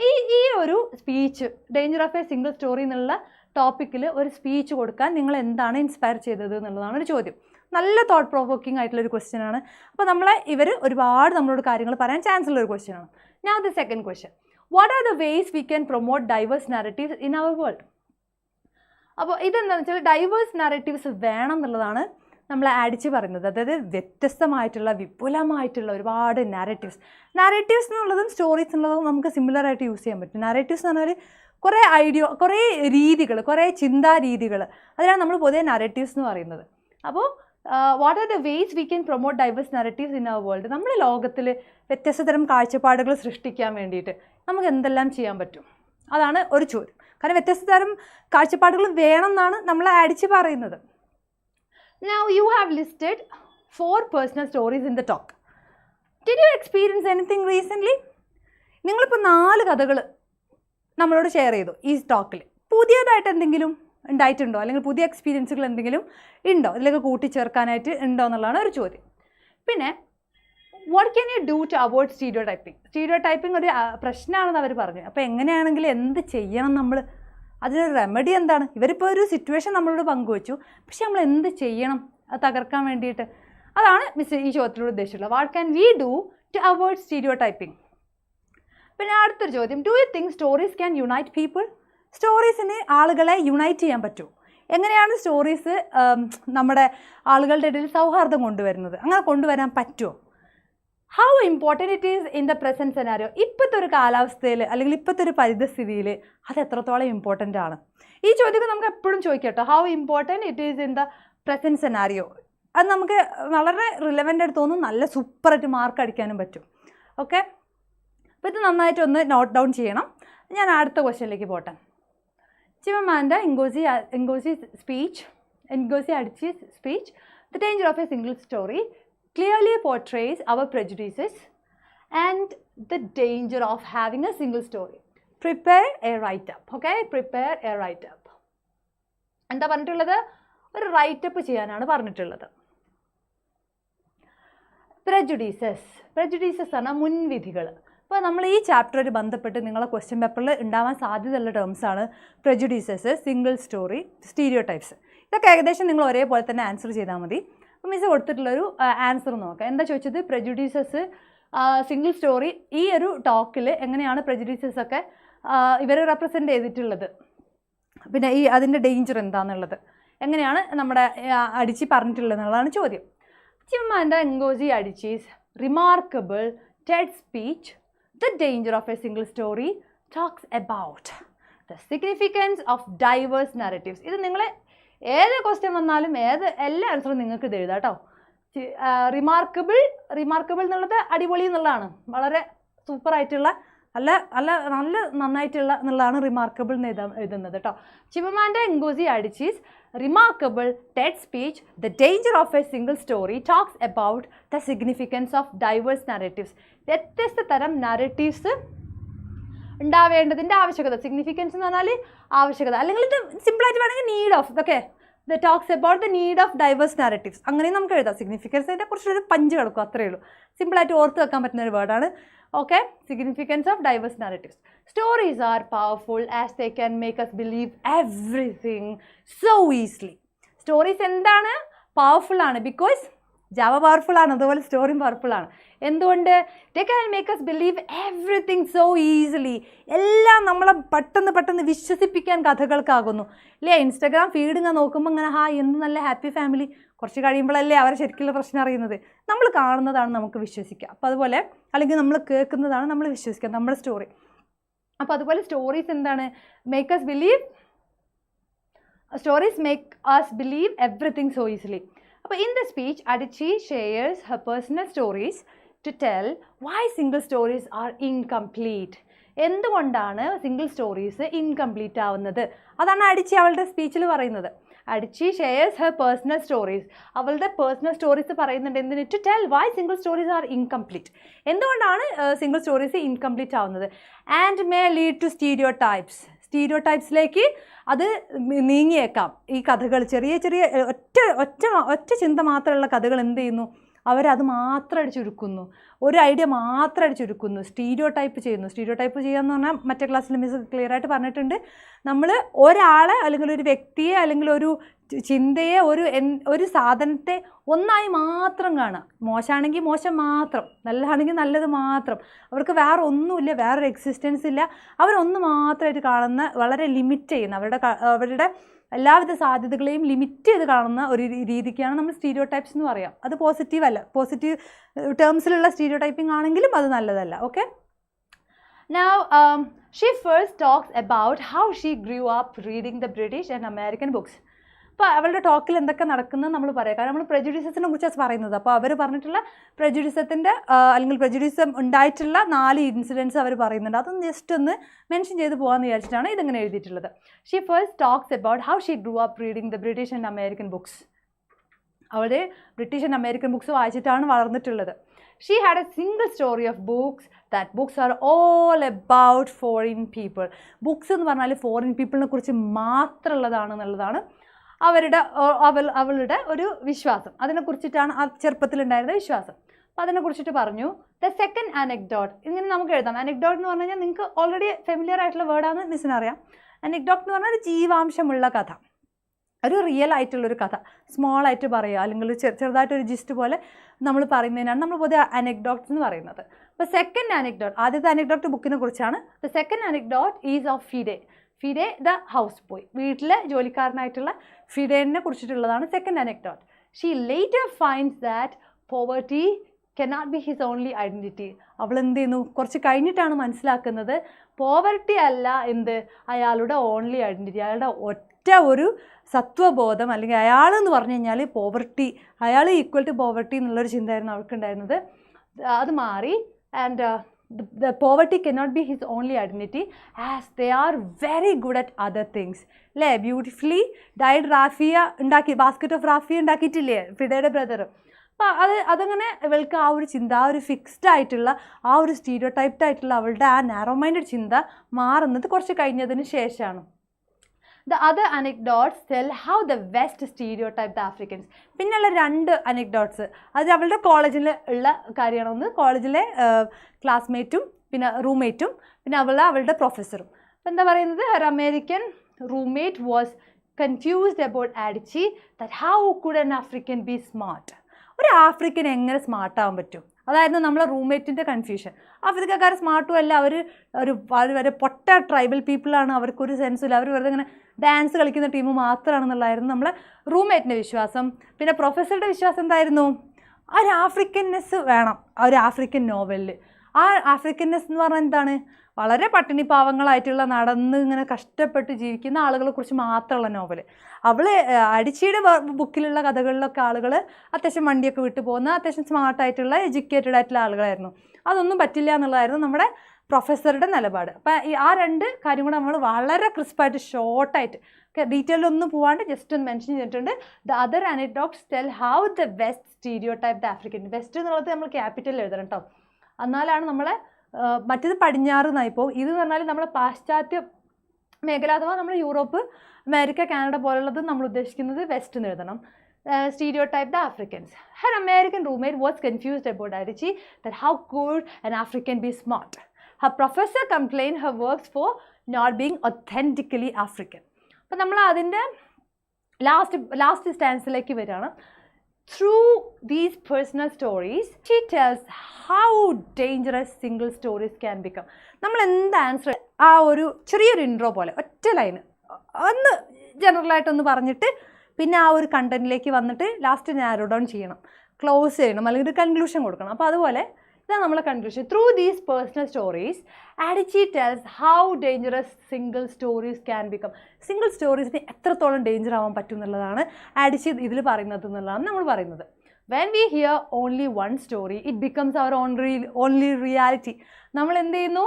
ഈ ഒരു speech danger of a single story എന്നുള്ള ടോപ്പിക്കിൽ ഒരു സ്പീച്ച് കൊടുക്കാൻ നിങ്ങൾ എന്താണ് ഇൻസ്പയർ ചെയ്തത് എന്നുള്ളതാണ് ഒരു ചോദ്യം. നല്ല തോട്ട് പ്രൊവോക്കിംഗ് ആയിട്ടുള്ളൊരു ക്വസ്റ്റ്യൻ ആണ്. അപ്പോൾ ഇവർ ഒരുപാട് നമ്മളോട് കാര്യങ്ങൾ പറയാൻ ചാൻസ് ഉള്ള ഒരു ക്വസ്റ്റ്യൻ ആണ്. Now the second question, what are the ways we can promote diverse narratives in our world? അപ്പോൾ ഇതെന്താണെന്ന് വെച്ചാൽ ഡൈവേഴ്സ് നാരറ്റീവ്സ് വേണം എന്നുള്ളതാണ് നമ്മൾ അടിച്ച് പറയുന്നത്. അതായത് വ്യത്യസ്തമായിട്ടുള്ള വിപുലമായിട്ടുള്ള ഒരുപാട് നാരറ്റീവ്സ് എന്നുള്ളതും സ്റ്റോറീസ് എന്നുള്ളതും നമുക്ക് സിമിലറായിട്ട് യൂസ് ചെയ്യാൻ പറ്റും. നാരറ്റീവ്സ് എന്ന് പറഞ്ഞാൽ കുറേ രീതികൾ, കുറേ ചിന്താരീതികൾ, അതിനാണ് നമ്മൾ പൊതുവെ നാരറ്റീവ്സ് എന്ന് പറയുന്നത്. അപ്പോൾ what are the ways we can promote diverse narratives in our world? നമ്മുടെ ലോകത്തിൽ വ്യത്യസ്ത തരം കാഴ്ചപ്പാടുകൾ സൃഷ്ടിക്കാൻ വേണ്ടിയിട്ട് നമുക്ക് എന്തെല്ലാം ചെയ്യാൻ പറ്റും? അതാണ് ഒരു ചോദ്യം. കാരണം വ്യത്യസ്ത തരം കാഴ്ചപ്പാടുകൾ വേണം എന്നാണ് നമ്മൾ അടിച്ച് പറയുന്നത്. Now you have listed 4 personal stories in the talk. Did you experience anything recently? നിങ്ങളിപ്പോൾ 4 കഥകൾ നമ്മളോട് ഷെയർ ചെയ്തു ഈ ടോക്കിൽ. പുതിയതായിട്ട് എന്തെങ്കിലും ഉണ്ടായിട്ടുണ്ടോ, അല്ലെങ്കിൽ പുതിയ എക്സ്പീരിയൻസുകൾ എന്തെങ്കിലും ഉണ്ടോ, ഇതിലേക്ക് കൂട്ടിച്ചേർക്കാനായിട്ട് ഉണ്ടോ എന്നുള്ളതാണ് ഒരു ചോദ്യം. പിന്നെ what can you do to avoid stereotyping ഒരു പ്രശ്നമാണെന്ന് അവർ പറഞ്ഞു. അപ്പോൾ എങ്ങനെയാണെങ്കിൽ എന്ത് ചെയ്യണം നമ്മൾ, അതിനൊരു റെമഡി എന്താണ്? ഇവരിപ്പോൾ ഒരു സിറ്റുവേഷൻ നമ്മളോട് പങ്കുവച്ചു, പക്ഷെ നമ്മൾ എന്ത് ചെയ്യണം അത് തകർക്കാൻ വേണ്ടിയിട്ട്? അതാണ് മിസ് ഈ ചോദ്യത്തിലൂടെ ഉദ്ദേശിച്ചിട്ടുള്ളത്. What can we do to avoid stereotyping? പിന്നെ അടുത്തൊരു ചോദ്യം, do you think stories can unite people? സ്റ്റോറീസിന് ആളുകളെ യുണൈറ്റ് ചെയ്യാൻ പറ്റുമോ? എങ്ങനെയാണ് സ്റ്റോറീസ് നമ്മുടെ ആളുകളുടെ ഇടയിൽ സൗഹാർദ്ദം കൊണ്ടുവരുന്നത്? അങ്ങനെ കൊണ്ടുവരാൻ പറ്റുമോ? How important it is in the present scenario? ഇപ്പോഴത്തെ ഒരു കാലാവസ്ഥയിൽ അല്ലെങ്കിൽ ഇപ്പോഴത്തെ ഒരു പരിതസ്ഥിതിയിൽ അത് എത്രത്തോളം ഇമ്പോർട്ടൻ്റ് ആണ്? ഈ ചോദ്യമൊക്കെ നമുക്ക് എപ്പോഴും ചോദിക്കാം കേട്ടോ. How important it is in the present scenario? അത് നമുക്ക് വളരെ റിലവൻ്റ് ആയിട്ട് തോന്നും, നല്ല സൂപ്പറായിട്ട് മാർക്ക് അടിക്കാനും പറ്റും. ഓക്കെ, അപ്പോൾ ഇത് നന്നായിട്ടൊന്ന് നോട്ട് ഡൗൺ ചെയ്യണം. ഞാൻ അടുത്ത ക്വസ്റ്റ്യനിലേക്ക് പോട്ടെ. ചിമമാൻഡ ഇങ്കോസി അഡിച്ചി's speech, The Danger of a Single Story, clearly portrays our prejudices and the danger of having a single story. Prepare a write-up. Okay, prepare a write-up. എന്താ പറഞ്ഞിട്ടുള്ളത്? ഒരു റൈറ്റപ്പ് ചെയ്യാനാണ് പറഞ്ഞിട്ടുള്ളത്. prejudices ആണ് മുൻവിധികൾ. അപ്പോൾ നമ്മൾ ഈ ചാപ്റ്ററുമായിട്ട് ബന്ധപ്പെട്ട് നിങ്ങളെ ക്വസ്റ്റ്യൻ പേപ്പറിൽ ഉണ്ടാവാൻ സാധ്യതയുള്ള ടേംസാണ് prejudices, single story, stereo types. ഇതൊക്കെ ഏകദേശം നിങ്ങൾ ഒരേപോലെ തന്നെ ആൻസർ ചെയ്താൽ മതി. അപ്പോൾ മിസ് കൊടുത്തിട്ടുള്ളൊരു ആൻസർ നോക്കാം. എന്താ ചോദിച്ചത്? prejudices, single story. ഈ ഒരു ടോക്കിൽ എങ്ങനെയാണ് prejudices ഒക്കെ ഇവർ റെപ്രസെൻ്റ് ചെയ്തിട്ടുള്ളത്, പിന്നെ അതിൻ്റെ ഡേഞ്ചർ എന്താണെന്നുള്ളത് എങ്ങനെയാണ് നമ്മുടെ അടിച്ചി പറഞ്ഞിട്ടുള്ളത് എന്നുള്ളതാണ് ചോദ്യം. ചിമമാൻഡ ഇങ്കോസി അഡിച്ചി's remarkable TED speech, The Danger of a Single Story, talks about the significance of diverse narratives. ഇത് നിങ്ങൾ ഏത് ക്വസ്റ്റ്യൻ വന്നാലും എല്ലാ ആൻസറും നിങ്ങൾക്ക് ഇത് എഴുതാം കേട്ടോ. റിമാർക്കബിൾ എന്നുള്ളത് അടിപൊളി എന്നുള്ളതാണ്, വളരെ സൂപ്പറായിട്ടുള്ള നല്ല നന്നായിട്ടുള്ള എന്നുള്ളതാണ് റിമാർക്കബിൾ എന്ന് എഴുതുന്നത് കേട്ടോ. ചിമമാൻഡ ഇങ്കോസി അഡിച്ചി's remarkable TED speech, The Danger of a Single Story, talks about the significance of diverse narratives. വ്യത്യസ്ത തരം നാരറ്റീവ്സ് ഉണ്ടാവേണ്ടതിൻ്റെ ആവശ്യകത. സിഗ്നിഫിക്കൻസ് എന്ന് പറഞ്ഞാൽ ആവശ്യകത, അല്ലെങ്കിൽ ഇത് സിമ്പിളായിട്ട് വേണമെങ്കിൽ നീഡ് ഓഫ്. ഇതൊക്കെ the talks about the need of diverse narratives, അങ്ങനെയും നമുക്ക് എഴുതാം. സിഗ്നിഫിക്കൻസിൻ്റെ കുറിച്ചൊരു പഞ്ച് കിടക്കും, അത്രയേ ഉള്ളൂ. സിമ്പിളായിട്ട് ഓർത്ത് വെക്കാൻ പറ്റുന്ന ഒരു വേർഡാണ്. Okay, significance of diverse narratives. Stories are powerful as they can make us believe everything so easily. Stories എന്താണ്? പവർഫുൾ ആണ്. ബിക്കോസ് ജാവ പവർഫുൾ ആണ്, അതുപോലെ സ്റ്റോറിയും പവർഫുൾ ആണ്. എന്തുകൊണ്ട്? They can make us believe everything so easily. എല്ലാം നമ്മളെ പെട്ടെന്ന് വിശ്വസിപ്പിക്കാൻ കഥകൾക്കാകുന്നു അല്ലേ? ഇൻസ്റ്റാഗ്രാം ഫീഡ് ഇങ്ങനെ നോക്കുമ്പോൾ ഇങ്ങനെ എന്ത് നല്ല ഹാപ്പി ഫാമിലി, കുറച്ച് കഴിയുമ്പോഴല്ലേ അവരെ ശരിക്കുള്ള പ്രശ്നം അറിയുന്നത്. നമ്മൾ കാണുന്നതാണ് നമുക്ക് വിശ്വസിക്കുക. അപ്പോൾ അതുപോലെ അല്ലെങ്കിൽ നമ്മൾ കേൾക്കുന്നതാണ് നമ്മൾ വിശ്വസിക്കുക നമ്മുടെ സ്റ്റോറി. അപ്പോൾ അതുപോലെ സ്റ്റോറീസ് എന്താണ്, make us believe, stories make us believe everything so easily. അപ്പോൾ in the speech Adichie shares her personal stories to tell why single stories are incomplete. എന്തുകൊണ്ടാണ് സിംഗിൾ സ്റ്റോറീസ് ഇൻകംപ്ലീറ്റ് ആവുന്നത്, അതാണ് അഡിച്ചി അവളുടെ സ്പീച്ചിൽ പറയുന്നത്. Adichie shares her personal stories, അവളുടെ പേഴ്സണൽ സ്റ്റോറീസ് പറയുന്നുണ്ട് എന്തിന്, to tell why single stories are incomplete, എന്തുകൊണ്ടാണ് സിംഗിൾ സ്റ്റോറീസ് ഇൻകംപ്ലീറ്റ് ആവുന്നത്. ആൻഡ് മേ ലീഡ് ടു സ്റ്റീരിയോടൈപ്സിലേക്ക് അത് നീങ്ങിയേക്കാം. ഈ കഥകൾ ചെറിയ ചെറിയ ഒറ്റ ചിന്ത മാത്രമുള്ള കഥകൾ എന്ത് ചെയ്യുന്നു, അവരത് മാത്രം ചുരുക്കുന്നു, ഒരു ഐഡിയ മാത്രം ചുരുക്കുന്നു, സ്റ്റീരിയോ ടൈപ്പ് ചെയ്യുന്നു. സ്റ്റീരിയോ ടൈപ്പ് ചെയ്യാന്ന് പറഞ്ഞാൽ മറ്റേ ക്ലാസ്സിൽ മിസ് ക്ലിയർ ആയിട്ട് പറഞ്ഞിട്ടുണ്ട്, നമ്മൾ ഒരാളെ അല്ലെങ്കിൽ ഒരു വ്യക്തിയെ അല്ലെങ്കിൽ ഒരു ചിന്തയെ ഒരു സാധനത്തെ ഒന്നായി മാത്രം കാണുക. മോശമാണെങ്കിൽ മോശം മാത്രം, നല്ലതാണെങ്കിൽ നല്ലത് മാത്രം, അവർക്ക് വേറെ ഒന്നുമില്ല, വേറൊരു എക്സിസ്റ്റൻസ് ഇല്ല, അവരൊന്ന് മാത്രമായിട്ട് കാണുന്ന, വളരെ ലിമിറ്റ് ചെയ്യുന്ന, അവരുടെ എല്ലാവിധ സാധ്യതകളെയും ലിമിറ്റ് ചെയ്ത് കാണുന്ന ഒരു രീതിക്കാണ് നമ്മൾ സ്റ്റീരിയോ ടൈപ്സ് എന്ന് പറയാം. അത് പോസിറ്റീവ് അല്ല, പോസിറ്റീവ് ടേംസിലുള്ള സ്റ്റീരിയോ ടൈപ്പിംഗ് ആണെങ്കിലും അത് നല്ലതല്ല. Okay, now she first talks about how she grew up reading the British and American books. അപ്പോൾ അവളുടെ ടോക്കിൽ എന്തൊക്കെ നടക്കുന്നത് നമ്മൾ പറയാം, കാരണം നമ്മൾ പ്രജുഡിസത്തിനെ കുറിച്ചാണ് പറയുന്നത്. അപ്പോൾ അവർ പറഞ്ഞിട്ടുള്ള പ്രജുഡിസത്തിൻ്റെ അല്ലെങ്കിൽ പ്രജുഡിസം ഉണ്ടായിട്ടുള്ള 4 ഇൻസിഡൻസ് അവർ പറയുന്നുണ്ട്. അതൊന്ന് ജസ്റ്റ് ഒന്ന് മെൻഷൻ ചെയ്ത് പോകാമെന്ന് വിചാരിച്ചിട്ടാണ് ഇതിങ്ങനെ എഴുതിയിട്ടുള്ളത്. She first talks about how she grew up reading the British and American books. അവളുടെ ബ്രിട്ടീഷ് ആൻഡ് അമേരിക്കൻ ബുക്സ് വായിച്ചിട്ടാണ് വളർന്നിട്ടുള്ളത്. She had a single story of books. That books are all about foreign people. Books എന്ന് പറഞ്ഞാൽ ഫോറിൻ പീപ്പിളിനെ കുറിച്ച് മാത്രമുള്ളതാണെന്നുള്ളതാണ് അവളുടെ ഒരു വിശ്വാസം. അതിനെക്കുറിച്ചിട്ടാണ് ആ ചെറുപ്പത്തിലുണ്ടായിരുന്ന വിശ്വാസം. അപ്പോൾ അതിനെക്കുറിച്ചിട്ട് പറഞ്ഞു. ദ സെക്കൻഡ് അനെക്ഡോട്ട്, ഇങ്ങനെ നമുക്ക് എഴുതാം. അനെക്ഡോട്ട് എന്ന് പറഞ്ഞു കഴിഞ്ഞാൽ നിങ്ങൾക്ക് ഓൾറെഡി ഫെമിലിയർ ആയിട്ടുള്ള വേർഡാണ് മിസ്സിനറിയാം. അനെക്ഡോട്ട് എന്ന് പറഞ്ഞാൽ ഒരു ജീവാംശമുള്ള കഥ, ഒരു റിയൽ ആയിട്ടുള്ളൊരു കഥ, സ്മോൾ ആയിട്ട് പറയുക അല്ലെങ്കിൽ ചെറുതായിട്ടൊരു ജിസ്റ്റ് പോലെ നമ്മൾ പറയുന്നതിനാണ് നമ്മൾ പൊതുവെ അനെക്ഡോട്ട്സ് എന്ന് പറയുന്നത്. അപ്പോൾ സെക്കൻഡ് അനെക്ഡോട്ട്, ആദ്യത്തെ അനെക്ഡോട്ട് ബുക്കിനെ കുറിച്ചാണ്. The second anecdote is of Fide the house boy, വീട്ടിലെ ജോലിക്കാരനായിട്ടുള്ള ഫിഡേനെ കുറിച്ചിട്ടുള്ളതാണ് second anecdote. She later finds that poverty cannot be his only identity. അവൾ എന്ത് ചെയ്യുന്നു, കുറച്ച് കഴിഞ്ഞിട്ടാണ് മനസ്സിലാക്കുന്നത് പോവർട്ടി അല്ല അയാളുടെ ഓൺലി ഐഡൻറ്റിറ്റി, അയാളുടെ ഒറ്റ ഒരു സത്വബോധം, അല്ലെങ്കിൽ അയാളെന്ന് പറഞ്ഞു കഴിഞ്ഞാൽ പോവർട്ടി, അയാൾ ഈക്വൽ ടു പോവർട്ടി എന്നുള്ളൊരു ചിന്തയായിരുന്നു അവൾക്കുണ്ടായിരുന്നത്. അത് മാറി. And the poverty cannot be his only identity as they are very good at other things. അല്ലേ, ബ്യൂട്ടിഫുള്ളി ഡൈഡ് റാഫിയ ഉണ്ടാക്കി, ബാസ്ക്കറ്റ് ഓഫ് റാഫിയ ഉണ്ടാക്കിയിട്ടില്ലേ ഫിഡയുടെ ബ്രദർ. അപ്പോൾ അതങ്ങനെ ഇവൾക്ക് ആ ഒരു ചിന്ത, ആ ഒരു ഫിക്സ്ഡ് ആയിട്ടുള്ള ആ ഒരു സ്റ്റീരിയോ ടൈപ്ഡ് ആയിട്ടുള്ള അവളുടെ ആ നാരോ മൈൻഡഡ് ചിന്ത മാറുന്നത് കുറച്ച് കഴിഞ്ഞതിന് ശേഷമാണ്. The other anecdotes tell how the West stereotype the Africans. പിന്നെയുള്ള 2 anecdotes അത് അവളുടെ കോളേജിൽ ഉള്ള കാര്യമാണ്. ഒന്ന് കോളേജിലെ ക്ലാസ്മേറ്റും പിന്നെ റൂംമേറ്റും പിന്നെ അവളുടെ പ്രൊഫസറും. അപ്പം എന്താ പറയുന്നത്, her American roommate was confused about Adichie that how could an African be smart. ഒരു ആഫ്രിക്കൻ എങ്ങനെ സ്മാർട്ടാവാൻ പറ്റും, അതായിരുന്നു നമ്മളെ റൂംമേറ്റിൻ്റെ കൺഫ്യൂഷൻ. ആഫ്രിക്കക്കാർ സ്മാർട്ടും അല്ല, വളരെ പൊട്ട ട്രൈബൽ പീപ്പിളാണ്, അവർക്കൊരു സെൻസും ഇല്ല, അവർ വെറുതെ ഇങ്ങനെ ഡാൻസ് കളിക്കുന്ന ടീം മാത്രമാണെന്നുള്ളതായിരുന്നു നമ്മളെ റൂംമേറ്റിൻ്റെ വിശ്വാസം. പിന്നെ പ്രൊഫസറുടെ വിശ്വാസം എന്തായിരുന്നു, ആ ഒരു ആഫ്രിക്കൻനെസ് വേണം ആ ഒരു ആഫ്രിക്കൻ നോവലിൽ. ആ ആഫ്രിക്കൻനെസ് എന്ന് പറഞ്ഞാൽ എന്താണ്, വളരെ പട്ടിണി പാവങ്ങളായിട്ടുള്ള നടന്ന് ഇങ്ങനെ കഷ്ടപ്പെട്ട് ജീവിക്കുന്ന ആളുകളെ കുറിച്ച് മാത്രമുള്ള നോവൽ. അടിച്ചിയുടെ ബുക്കിലുള്ള കഥകളിലൊക്കെ ആളുകൾ അത്യാവശ്യം വണ്ടിയൊക്കെ വിട്ടു പോകുന്ന അത്യാവശ്യം സ്മാർട്ടായിട്ടുള്ള എഡ്യൂക്കേറ്റഡ് ആയിട്ടുള്ള ആളുകളായിരുന്നു. അതൊന്നും പറ്റില്ല എന്നുള്ളതായിരുന്നു നമ്മുടെ പ്രൊഫസറുടെ നിലപാട്. അപ്പം ആ 2 കാര്യം കൂടെ നമ്മൾ വളരെ ക്രിസ്പായിട്ട് ഷോർട്ടായിട്ട് ഡീറ്റെയിലൊന്നും പോകാണ്ട് ജസ്റ്റ് ഒന്ന് മെൻഷൻ ചെയ്തിട്ടുണ്ട്. The other anecdotes tell how the West stereotype the African. West എന്നുള്ളത് നമ്മൾ ക്യാപിറ്റൽ എഴുതണം കേട്ടോ, എന്നാലാണ് നമ്മളെ മറ്റേത് പടിഞ്ഞാറ് എന്നായിപ്പോൾ. ഇത് എന്ന് പറഞ്ഞാൽ നമ്മളെ പാശ്ചാത്യ മേഖല അഥവാ നമ്മൾ യൂറോപ്പ്, അമേരിക്ക, കാനഡ പോലുള്ളത് നമ്മൾ ഉദ്ദേശിക്കുന്നത് വെസ്റ്റ് എന്ന് എഴുതണം. stereotype the Africans. Her American roommate was confused about Adichie that how could an African be smart. Her professor complained her works for not being authentically African. അപ്പോൾ നമ്മൾ അതിൻ്റെ ലാസ്റ്റ് സ്റ്റാൻസിലേക്ക് വരികയാണ്. Through these personal stories, she tells how dangerous single stories can become. നമ്മൾ എന്ത് ആൻസർ ആ ഒരു ചെറിയൊരു ഇൻട്രോ പോലെ ഒറ്റ ലൈന് ഒന്ന് ജനറലായിട്ടൊന്ന് പറഞ്ഞിട്ട് പിന്നെ ആ ഒരു കണ്ടന്റിലേക്ക് വന്നിട്ട് ലാസ്റ്റ് നാരോ ഡൗൺ ചെയ്യണം, ക്ലോസ് ചെയ്യണം, അല്ലെങ്കിൽ ഒരു കൺക്ലൂഷൻ കൊടുക്കണം. അപ്പോൾ അതുപോലെ ഇതാണ് നമ്മളെ conclusion. Through these personal stories Adichie tells how dangerous single stories can become. Single സ്റ്റോറീസിന് എത്രത്തോളം ഡേഞ്ചർ ആവാൻ പറ്റും എന്നുള്ളതാണ് ആഡിച്ചി ഇതിൽ പറയുന്നത് എന്നുള്ളതാണ് നമ്മൾ പറയുന്നത്. When we hear only one story, it becomes our only reality. നമ്മൾ എന്ത് ചെയ്യുന്നു?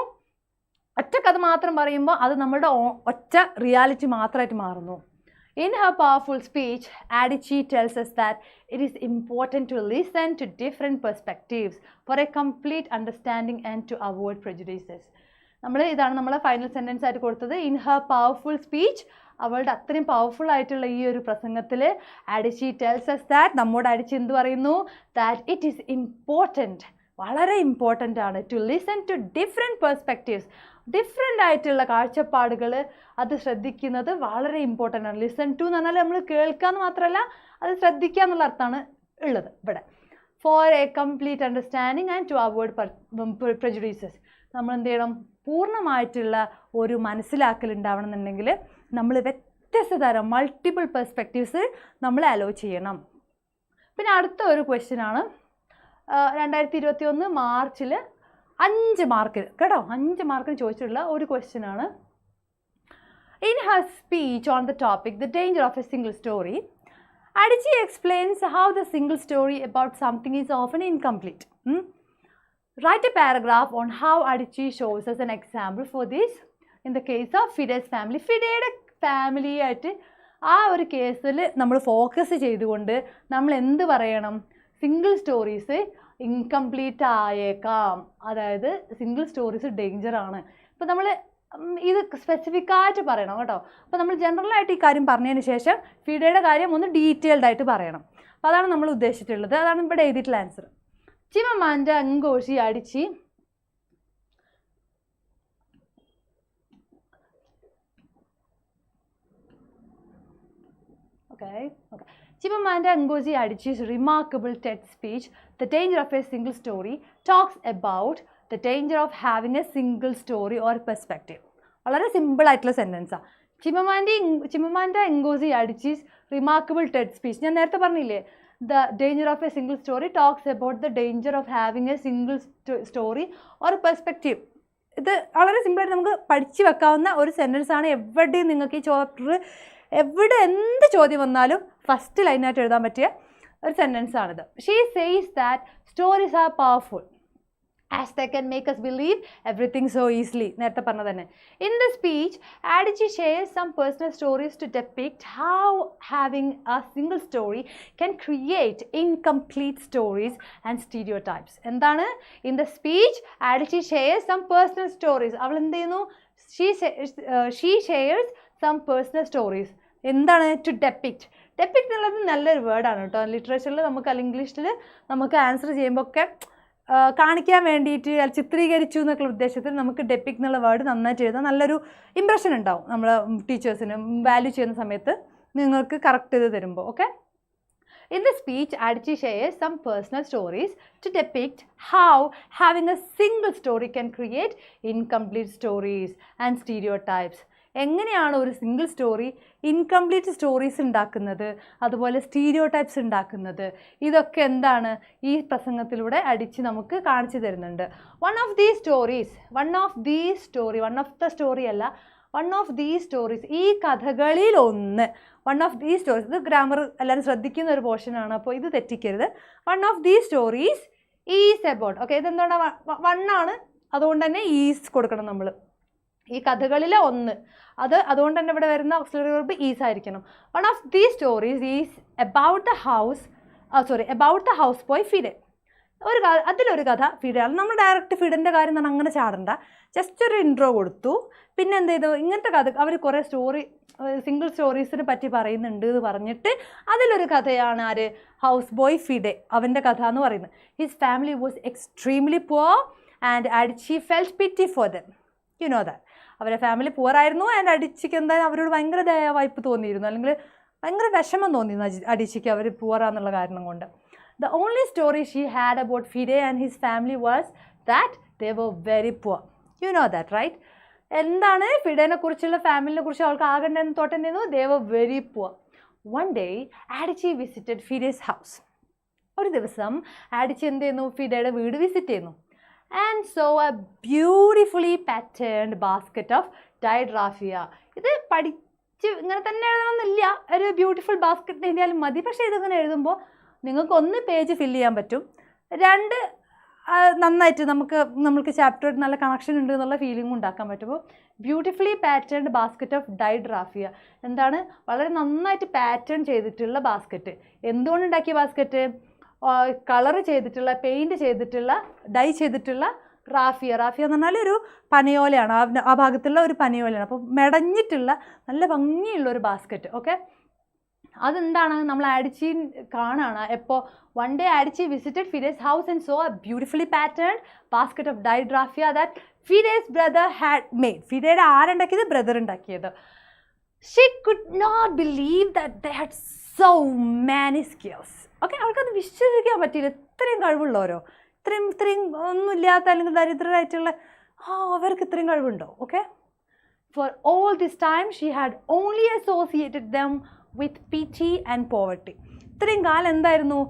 ഒറ്റ കഥ മാത്രം പറയുമ്പോൾ അത് നമ്മുടെ ഒറ്റ റിയാലിറ്റി മാത്രമായിട്ട് മാറുന്നു. In her powerful speech, Adichie tells us that it is important to listen to different perspectives for a complete understanding and to avoid prejudices. ഇതാണ് നമ്മളെ ഫൈനൽ സെൻറ്റൻസ് ആയിട്ട് കൊടുത്തത്. ഇൻ ഹർ പവർഫുൾ സ്പീച്ച്, അവളുടെ അത്രയും പവർഫുൾ ആയിട്ടുള്ള ഈ ഒരു പ്രസംഗത്തിൽ ആഡിച്ചി ടെൽസ് us ദാറ്റ്, നമ്മോട് ആഡിച്ചി എന്ത് പറയുന്നു? ദാറ്റ് ഇറ്റ് ഈസ് ഇമ്പോർട്ടൻറ്റ്, വളരെ ഇമ്പോർട്ടൻ്റ് ആണ്, to listen to different perspectives, different ആയിട്ടുള്ള കാഴ്ചപ്പാടുകൾ അത് ശ്രദ്ധിക്കുന്നത് വളരെ ഇമ്പോർട്ടൻ്റ് ആണ്. ലിസൺ ടു എന്ന് പറഞ്ഞാൽ നമ്മൾ കേൾക്കുക എന്ന് മാത്രമല്ല, അത് ശ്രദ്ധിക്കുക എന്നുള്ള അർത്ഥമാണ് ഉള്ളത് ഇവിടെ. For a complete understanding and to avoid prejudices. നമ്മൾ എന്ത് ചെയ്യണം? പൂർണ്ണമായിട്ടുള്ള ഒരു മനസ്സിലാക്കൽ ഉണ്ടാവണം എന്നുണ്ടെങ്കിൽ നമ്മൾ വ്യത്യസ്ത തരം മൾട്ടിപ്പിൾ പെർസ്പെക്റ്റീവ്സ് നമ്മൾ അലോ ചെയ്യണം. പിന്നെ അടുത്ത ഒരു ക്വസ്റ്റ്യനാണ് 2021 മാർച്ചിൽ 5 മാർക്കിൽ കേട്ടോ, 5 മാർക്കിന് ചോദിച്ചിട്ടുള്ള ഒരു ക്വസ്റ്റ്യനാണ്. In her speech on the topic the danger of a single story, Adichie explains how the single story about something is often incomplete. Write a paragraph on how Adichie shows us an example for this in the case of Fide's family. ഫിഡയുടെ ഫാമിലി ആയിട്ട് ആ ഒരു കേസിൽ നമ്മൾ ഫോക്കസ് ചെയ്തുകൊണ്ട് നമ്മൾ എന്ത് പറയണം? സിംഗിൾ സ്റ്റോറീസ് ഇൻകംപ്ലീറ്റ് ആയേക്കാം, അതായത് സിംഗിൾ സ്റ്റോറീസ് ഡേഞ്ചറാണ്. ഇപ്പോൾ നമ്മൾ ഇത് സ്പെസിഫിക് ആയിട്ട് പറയണം കേട്ടോ. അപ്പോൾ നമ്മൾ ജനറലായിട്ട് ഈ കാര്യം പറഞ്ഞതിന് ശേഷം ഫിഡയുടെ കാര്യം ഒന്ന് ഡീറ്റെയിൽഡ് ആയിട്ട് പറയണം. അപ്പോൾ അതാണ് നമ്മൾ ഉദ്ദേശിച്ചിട്ടുള്ളത്. അതാണ് ഇവിടെ എഴുതിയിട്ടുള്ള ആൻസർ. ചിമമാൻ്റെ അങ്കോഷി അടിച്ച് Chimamanda Ngozi Adichie's remarkable TED speech, The Danger of a Single Story, talks about the danger of having a single story or perspective. വളരെ സിമ്പിൾ ആയിട്ടുള്ള സെൻറ്റൻസാണ്. ചിമമാൻഡ എങ്കോസി അഡിച്ചീസ് റിമാർക്കബിൾ ടെഡ് സ്പീച്ച്, ഞാൻ നേരത്തെ പറഞ്ഞില്ലേ, The danger of a single story talks about the danger of having a single story or perspective. ഇത് വളരെ സിമ്പിളായിട്ട് നമുക്ക് പഠിച്ചു വെക്കാവുന്ന ഒരു സെൻറ്റൻസാണ്. എവിടെയും നിങ്ങൾക്ക് ഈ ചോപ്റ്റർ എവിടെ എന്ത് ചോദ്യം വന്നാലും ഫസ്റ്റ് ലൈനായിട്ട് എഴുതാൻ പറ്റിയ ഒരു സെൻറ്റൻസാണിത്. She says that stories are powerful as they can make us believe everything so easily. നേരത്തെ പറഞ്ഞ തന്നെ. In the speech, Adichie shares some personal stories to depict how having a single story can create incomplete stories and stereotypes. എന്താണ്? In the speech, Adichie shares some personal stories. അവൾ എന്ത് ചെയ്യുന്നു? She shares some personal stories. എന്താണ്? To depict. Depict എന്നുള്ളത് നല്ലൊരു വേർഡാണ് കേട്ടോ. ലിറ്ററേച്ചറിൽ നമുക്ക് അല്ലെങ്കിൽ ഇംഗ്ലീഷിൽ നമുക്ക് ആൻസർ ചെയ്യുമ്പോൾ ഒക്കെ കാണിക്കാൻ വേണ്ടിയിട്ട് ചിത്രീകരിച്ചു എന്നൊക്കെ ഉദ്ദേശത്തിൽ നമുക്ക് ഡെപ്പിക് എന്നുള്ള വേർഡ് നന്നായിട്ട് എഴുതാൻ നല്ലൊരു ഇമ്പ്രഷൻ ഉണ്ടാവും നമ്മൾ ടീച്ചേഴ്സിന് വാല്യൂ ചെയ്യുന്ന സമയത്ത് നിങ്ങൾക്ക് കറക്റ്റ് ചെയ്ത് തരുമ്പോൾ. Okay. In the speech, Adichie shares some personal stories to depict how having a single story can create incomplete stories and stereotypes. എങ്ങനെയാണ് ഒരു സിംഗിൾ സ്റ്റോറി ഇൻകംപ്ലീറ്റ് സ്റ്റോറീസ് ഉണ്ടാക്കുന്നത്, അതുപോലെ സ്റ്റീരിയോ ടൈപ്സ് ഉണ്ടാക്കുന്നത്, ഇതൊക്കെ എന്താണ് ഈ പ്രസംഗത്തിലൂടെ അടിച്ച് നമുക്ക് കാണിച്ചു തരുന്നുണ്ട്. വൺ ഓഫ് ദ സ്റ്റോറീസ് ഈ കഥകളിലൊന്ന്, വൺ ഓഫ് ദീ സ്റ്റോറീസ്, ഇത് ഗ്രാമർ എല്ലാവരും ശ്രദ്ധിക്കുന്ന ഒരു പോർഷനാണ്, അപ്പോൾ ഇത് തെറ്റിക്കരുത്. വൺ ഓഫ് ദീ സ്റ്റോറീസ് ഈസ് അബൌട്ട്, ഓക്കെ, ഇതെന്താണ് വണ്ണാണ്, അതുകൊണ്ട് തന്നെ ഈസ് കൊടുക്കണം നമ്മൾ. ഈ കഥകളിലെ ഒന്ന്, അതുകൊണ്ട് തന്നെ ഇവിടെ വരുന്ന ഓക്സിലറി വെർബ് ഈസ് ആയിരിക്കണം. വൺ ഓഫ് ദീ stories is about the house boy FIDE. അതിലൊരു കഥ ഫിഡയാണ്. നമ്മൾ ഡയറക്റ്റ് ഫിഡൻ്റെ കാര്യം തന്നെ അങ്ങനെ ചാടണ്ട, ജസ്റ്റ് ഒരു ഇൻട്രോ കൊടുത്തു. പിന്നെ എന്ത് ചെയ്തു? ഇങ്ങനത്തെ കഥ അവർ കുറേ സിംഗിൾ സ്റ്റോറീസിനെ പറ്റി പറയുന്നുണ്ട് എന്ന് പറഞ്ഞിട്ട് അതിലൊരു കഥയാണ് ആര്? ഹൗസ് ബോയ് ഫിഡെ, അവൻ്റെ കഥ എന്ന് പറയുന്നത്. His family was extremely poor and Adichie felt പിറ്റി for them. You know that. അവരുടെ ഫാമിലി പുവറായിരുന്നു ആൻഡ് Adichieക്ക് എന്തായാലും അവരോട് ഭയങ്കര ദയാവായ്പ് തോന്നിയിരുന്നു, അല്ലെങ്കിൽ ഭയങ്കര വിഷമം തോന്നിയിരുന്നു Adichieക്ക് അവർ പുവറാന്നുള്ള കാരണം കൊണ്ട്. The only story she had about Fide and his family was that they were very poor. You know that, right? എന്താണ് ഫിഡേനെ കുറിച്ചുള്ള ഫാമിലിനെ കുറിച്ച് അവൾക്ക് ആകേണ്ടതെന്ന് തോട്ടുന്നു? They were very poor. One day, Adichie visited Fide's house. ഒരു ദിവസം Adichie എന്ത് ചെയ്യുന്നു? ഫിഡയുടെ വീട് വിസിറ്റ് ചെയ്യുന്നു. and saw a beautifully patterned basket of dyed raffia. ഇത് പഠിച്ച് ഇങ്ങനെ തന്നെ എഴുതണമെന്നില്ല, ഒരു ബ്യൂട്ടിഫുൾ ബാസ്ക്കറ്റ് എഴുതിയാലും മതി. പക്ഷേ ഇതിങ്ങനെ എഴുതുമ്പോൾ നിങ്ങൾക്ക് 1 പേജ് ഫില്ല് ചെയ്യാൻ പറ്റും, 2 നന്നായിട്ട് നമുക്ക് ചാപ്റ്ററായിട്ട് നല്ല കണക്ഷൻ ഉണ്ട് എന്നുള്ള ഫീലിംഗ് ഉണ്ടാക്കാൻ പറ്റും. അപ്പോൾ beautifully patterned basket of died Rafiya എന്താണ്? വളരെ നന്നായിട്ട് പാറ്റേൺ ചെയ്തിട്ടുള്ള ബാസ്ക്കറ്റ്. എന്തുകൊണ്ട് ഉണ്ടാക്കിയ ബാസ്ക്കറ്റ്? കളർ ചെയ്തിട്ടുള്ള, പെയിൻറ്റ് ചെയ്തിട്ടുള്ള, ഡൈ ചെയ്തിട്ടുള്ള റാഫിയ. റാഫിയ എന്ന് പറഞ്ഞാൽ ഒരു പനയോലയാണ്, ആ ഭാഗത്തുള്ള ഒരു പനയോലയാണ്. അപ്പോൾ മെടഞ്ഞിട്ടുള്ള നല്ല ഭംഗിയുള്ള ഒരു ബാസ്ക്കറ്റ്. ഓക്കെ, അതെന്താണ്? നമ്മൾ ആഡിച്ചി കാണാണ് എപ്പോൾ one day Adichie visited Fide's house and saw a beautifully patterned basket of dyed raffia that Fide's brother had made. Fidede ആരുണ്ടാക്കിയത്? ബ്രദർ ഉണ്ടാക്കിയത്. She could not believe that they had so many skills. Okay, അവൾക്കത് വിശ്വസിക്കാൻ പറ്റിയില്ല. ഇത്രയും കഴിവുള്ളവരോ, ഇത്രയും ഒന്നുമില്ലാത്ത അല്ലെങ്കിൽ ദരിദ്രരായിട്ടുള്ള അവർക്ക് ഇത്രയും കഴിവുണ്ടോ? Okay, for all this time she had only associated them with pity and poverty. ഇത്രയും കാലം എന്തായിരുന്നു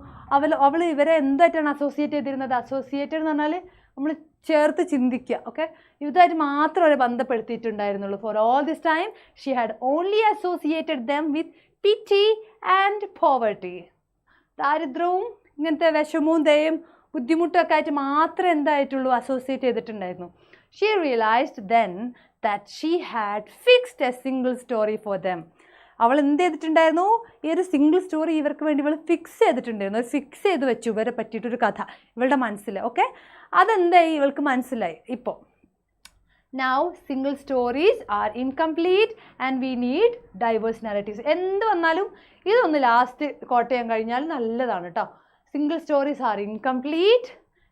അവൾ ഇവരെ എന്തായിട്ടാണ് അസോസിയേറ്റ് ചെയ്തിരുന്നത്? അസോസിയേറ്റഡ് എന്ന് പറഞ്ഞാൽ നമ്മൾ ചേർത്ത് ചിന്തിക്കുക. ഓക്കെ, ഇതായിട്ട് മാത്രം അവരെ ബന്ധപ്പെടുത്തിയിട്ടുണ്ടായിരുന്നുള്ളൂ. For all this time she had only associated them with pity and poverty. ദാരിദ്ര്യവും ഇങ്ങനത്തെ വിഷമവും ദയയും ബുദ്ധിമുട്ടൊക്കെ ആയിട്ട് മാത്രമേ എന്തായിട്ടുള്ളൂ? അസോസിയേറ്റ് ചെയ്തിട്ടുണ്ടായിരുന്നു. She realised then that she had fixed a single story for them. അവൾ എന്ത് ചെയ്തിട്ടുണ്ടായിരുന്നു? ഈ ഒരു സിംഗിൾ സ്റ്റോറി ഇവർക്ക് വേണ്ടി ഇവൾ ഫിക്സ് ചെയ്തിട്ടുണ്ടായിരുന്നു. അത് ഫിക്സ് ചെയ്ത് വെച്ചു ഇവരെ പറ്റിയിട്ടൊരു കഥ ഇവളുടെ മനസ്സിൽ. ഓക്കെ, അതെന്തായി? ഇവൾക്ക് മനസ്സിലായി. ഇപ്പോൾ now single stories are incomplete and we need diverse narratives. എന്ത് വന്നാലും ഇതൊന്ന് ലാസ്റ്റ് കോട്ട് ചെയ്യാൻ കഴിഞ്ഞാൽ നല്ലതാണ് കേട്ടോ. Single stories are incomplete